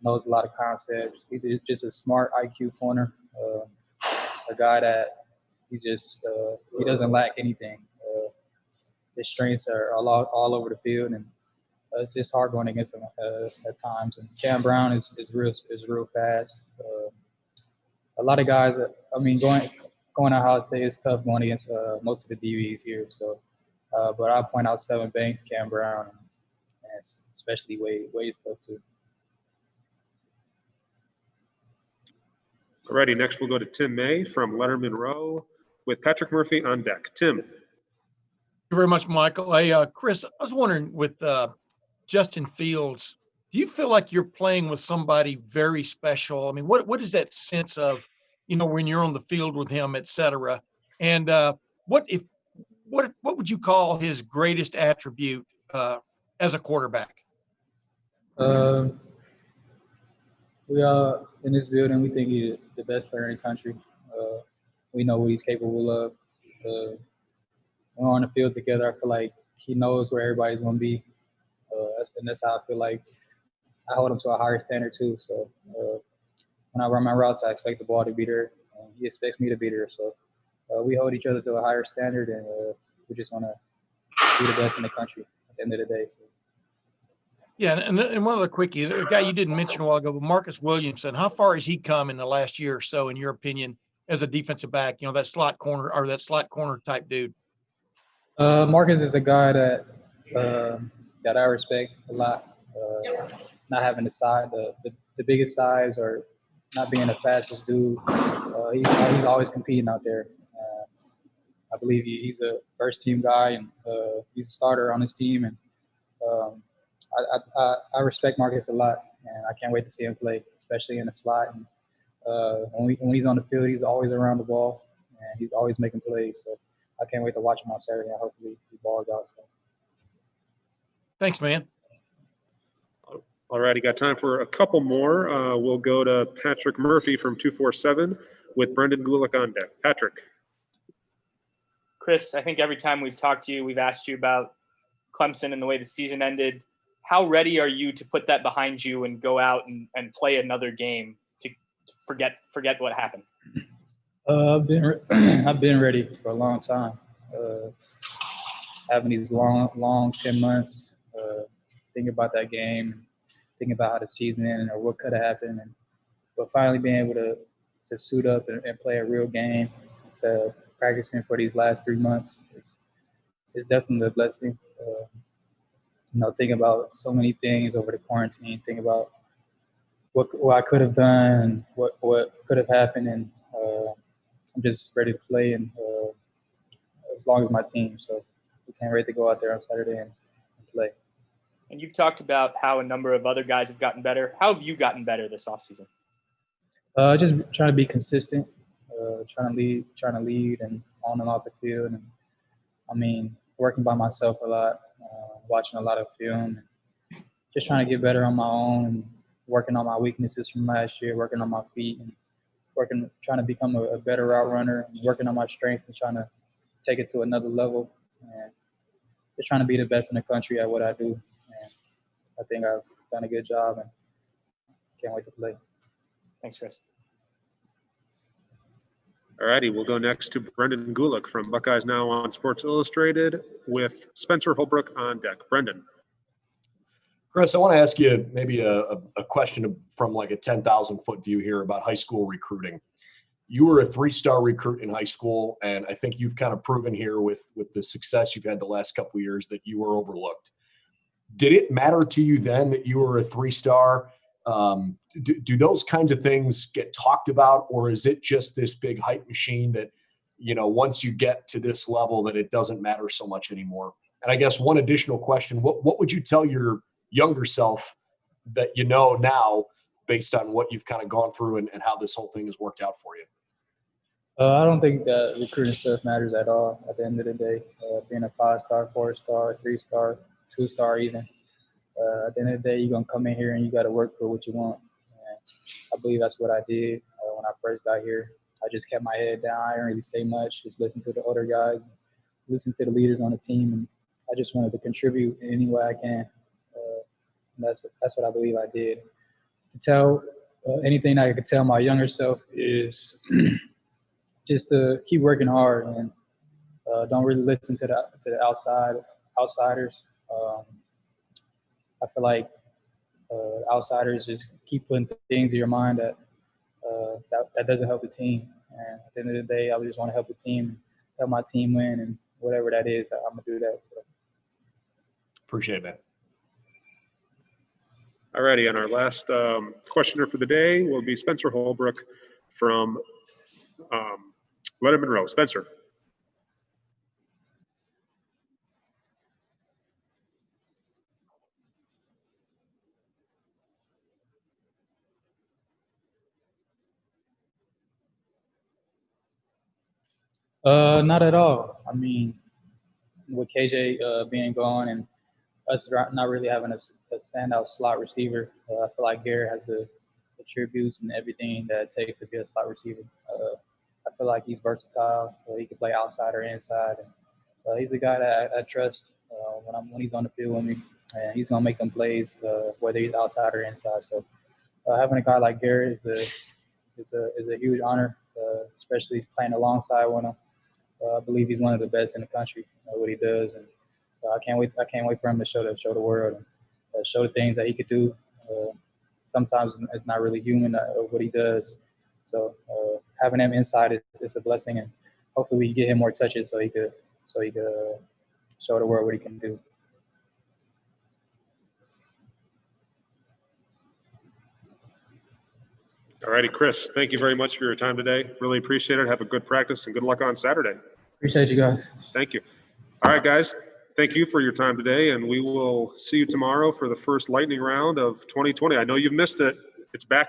knows a lot of concepts. He's just a smart IQ corner. A guy that he doesn't lack anything. His strengths are all over the field, and it's just hard going against him at times. And Cam Brown is real fast. A lot of guys. Going out Ohio State is tough going against most of the DBs here. So, but I'll point out 7 Banks, Cam Brown, and especially Wade's tough too. Alrighty, next we'll go to Tim May from Lettermen Row with Patrick Murphy on deck. Tim. Thank you very much, Michael. Hey, Chris, I was wondering with Justin Fields, do you feel like you're playing with somebody very special? I mean, what is that sense of, when you're on the field with him, et cetera? And what would you call his greatest attribute as a quarterback? We are in this building. We think he's the best player in the country. We know what he's capable of. When we're on the field together, I feel like he knows where everybody's going to be. And that's how I feel like I hold him to a higher standard too. So when I run my routes, I expect the ball to be there. And he expects me to be there. So we hold each other to a higher standard, and we just want to be the best in the country at the end of the day. So. Yeah, and one other quickie, a guy you didn't mention a while ago, but Marcus Williamson. How far has he come in the last year or so, in your opinion, as a defensive back? That slot corner type dude. Marcus is a guy that I respect a lot. Not having the biggest size or not being the fastest dude. He's always competing out there. I believe he's a first team guy, and he's a starter on his team. And I respect Marcus a lot, and I can't wait to see him play, especially in the slot. And When he's on the field, he's always around the ball, and he's always making plays. So I can't wait to watch him on Saturday. And hopefully he balls out. So. Thanks, man. All righty, got time for a couple more. We'll go to Patrick Murphy from 247 with Brendan Gulick on deck. Patrick. Chris, I think every time we've talked to you, we've asked you about Clemson and the way the season ended. How ready are you to put that behind you and go out and play another game to forget what happened? I've been ready for a long time. Having these long 10 months, thinking about that game, thinking about how the season ended or what could have happened, but finally being able to suit up and play a real game instead of practicing for these last 3 months is definitely a blessing. Thinking about so many things over the quarantine, thinking about what I could have done, what could have happened, and I'm just ready to play and as long as my team. So we can't wait to go out there on Saturday and play. And you've talked about how a number of other guys have gotten better. How have you gotten better this offseason? Just trying to be consistent, trying to lead and on and off the field. And I mean, working by myself a lot, watching a lot of film, just trying to get better on my own and working on my weaknesses from last year, working on my feet and trying to become a better route runner, and working on my strength and trying to take it to another level, and just trying to be the best in the country at what I do. And I think I've done a good job and can't wait to play. Thanks, Chris. All righty, we'll go next to Brendan Gulick from Buckeyes Now on Sports Illustrated with Spencer Holbrook on deck. Brendan. Chris, I want to ask you maybe a question from like a 10,000-foot view here about high school recruiting. You were a 3-star recruit in high school, and I think you've kind of proven here with the success you've had the last couple of years that you were overlooked. Did it matter to you then that you were a 3-star? Do those kinds of things get talked about, or is it just this big hype machine that, once you get to this level that it doesn't matter so much anymore? And I guess one additional question, what would you tell your younger self that now based on what you've kind of gone through and how this whole thing has worked out for you? I don't think that recruiting stuff matters at all at the end of the day. Being a 5-star, 4-star, 3-star, 2-star even. At the end of the day, you're going to come in here and you got to work for what you want. And I believe that's what I did when I first got here. I just kept my head down. I didn't really say much. Just listen to the older guys, listen to the leaders on the team. And I just wanted to contribute in any way I can. That's what I believe I did. To tell anything I could tell my younger self is just to keep working hard and don't really listen to the outsiders. I feel like outsiders just keep putting things in your mind that doesn't help the team. And at the end of the day, I just want to help the team, help my team win, and whatever that is, I'm gonna do that. So. Appreciate it, man. All righty, and our last questioner for the day will be Spencer Holbrook from Lettermen Row. Spencer. Not at all. I mean, with KJ being gone and us not really having a standout slot receiver, I feel like Garrett has the attributes and everything that it takes to be a slot receiver. I feel like he's versatile. He can play outside or inside. And, he's the guy that I trust when he's on the field with me, and he's gonna make them plays whether he's outside or inside. So having a guy like Garrett is a huge honor, especially playing alongside one of him. I believe he's one of the best in the country at what he does, and I can't wait for him to show the world and show the things that he could do. Sometimes it's not really human what he does. So having him inside is a blessing, and hopefully we can get him more touches so he could show the world what he can do. All righty, Chris, thank you very much for your time today. Really appreciate it. Have a good practice and good luck on Saturday. Appreciate you guys. Thank you. All right, guys, thank you for your time today, and we will see you tomorrow for the first lightning round of 2020. I know you've missed it. It's back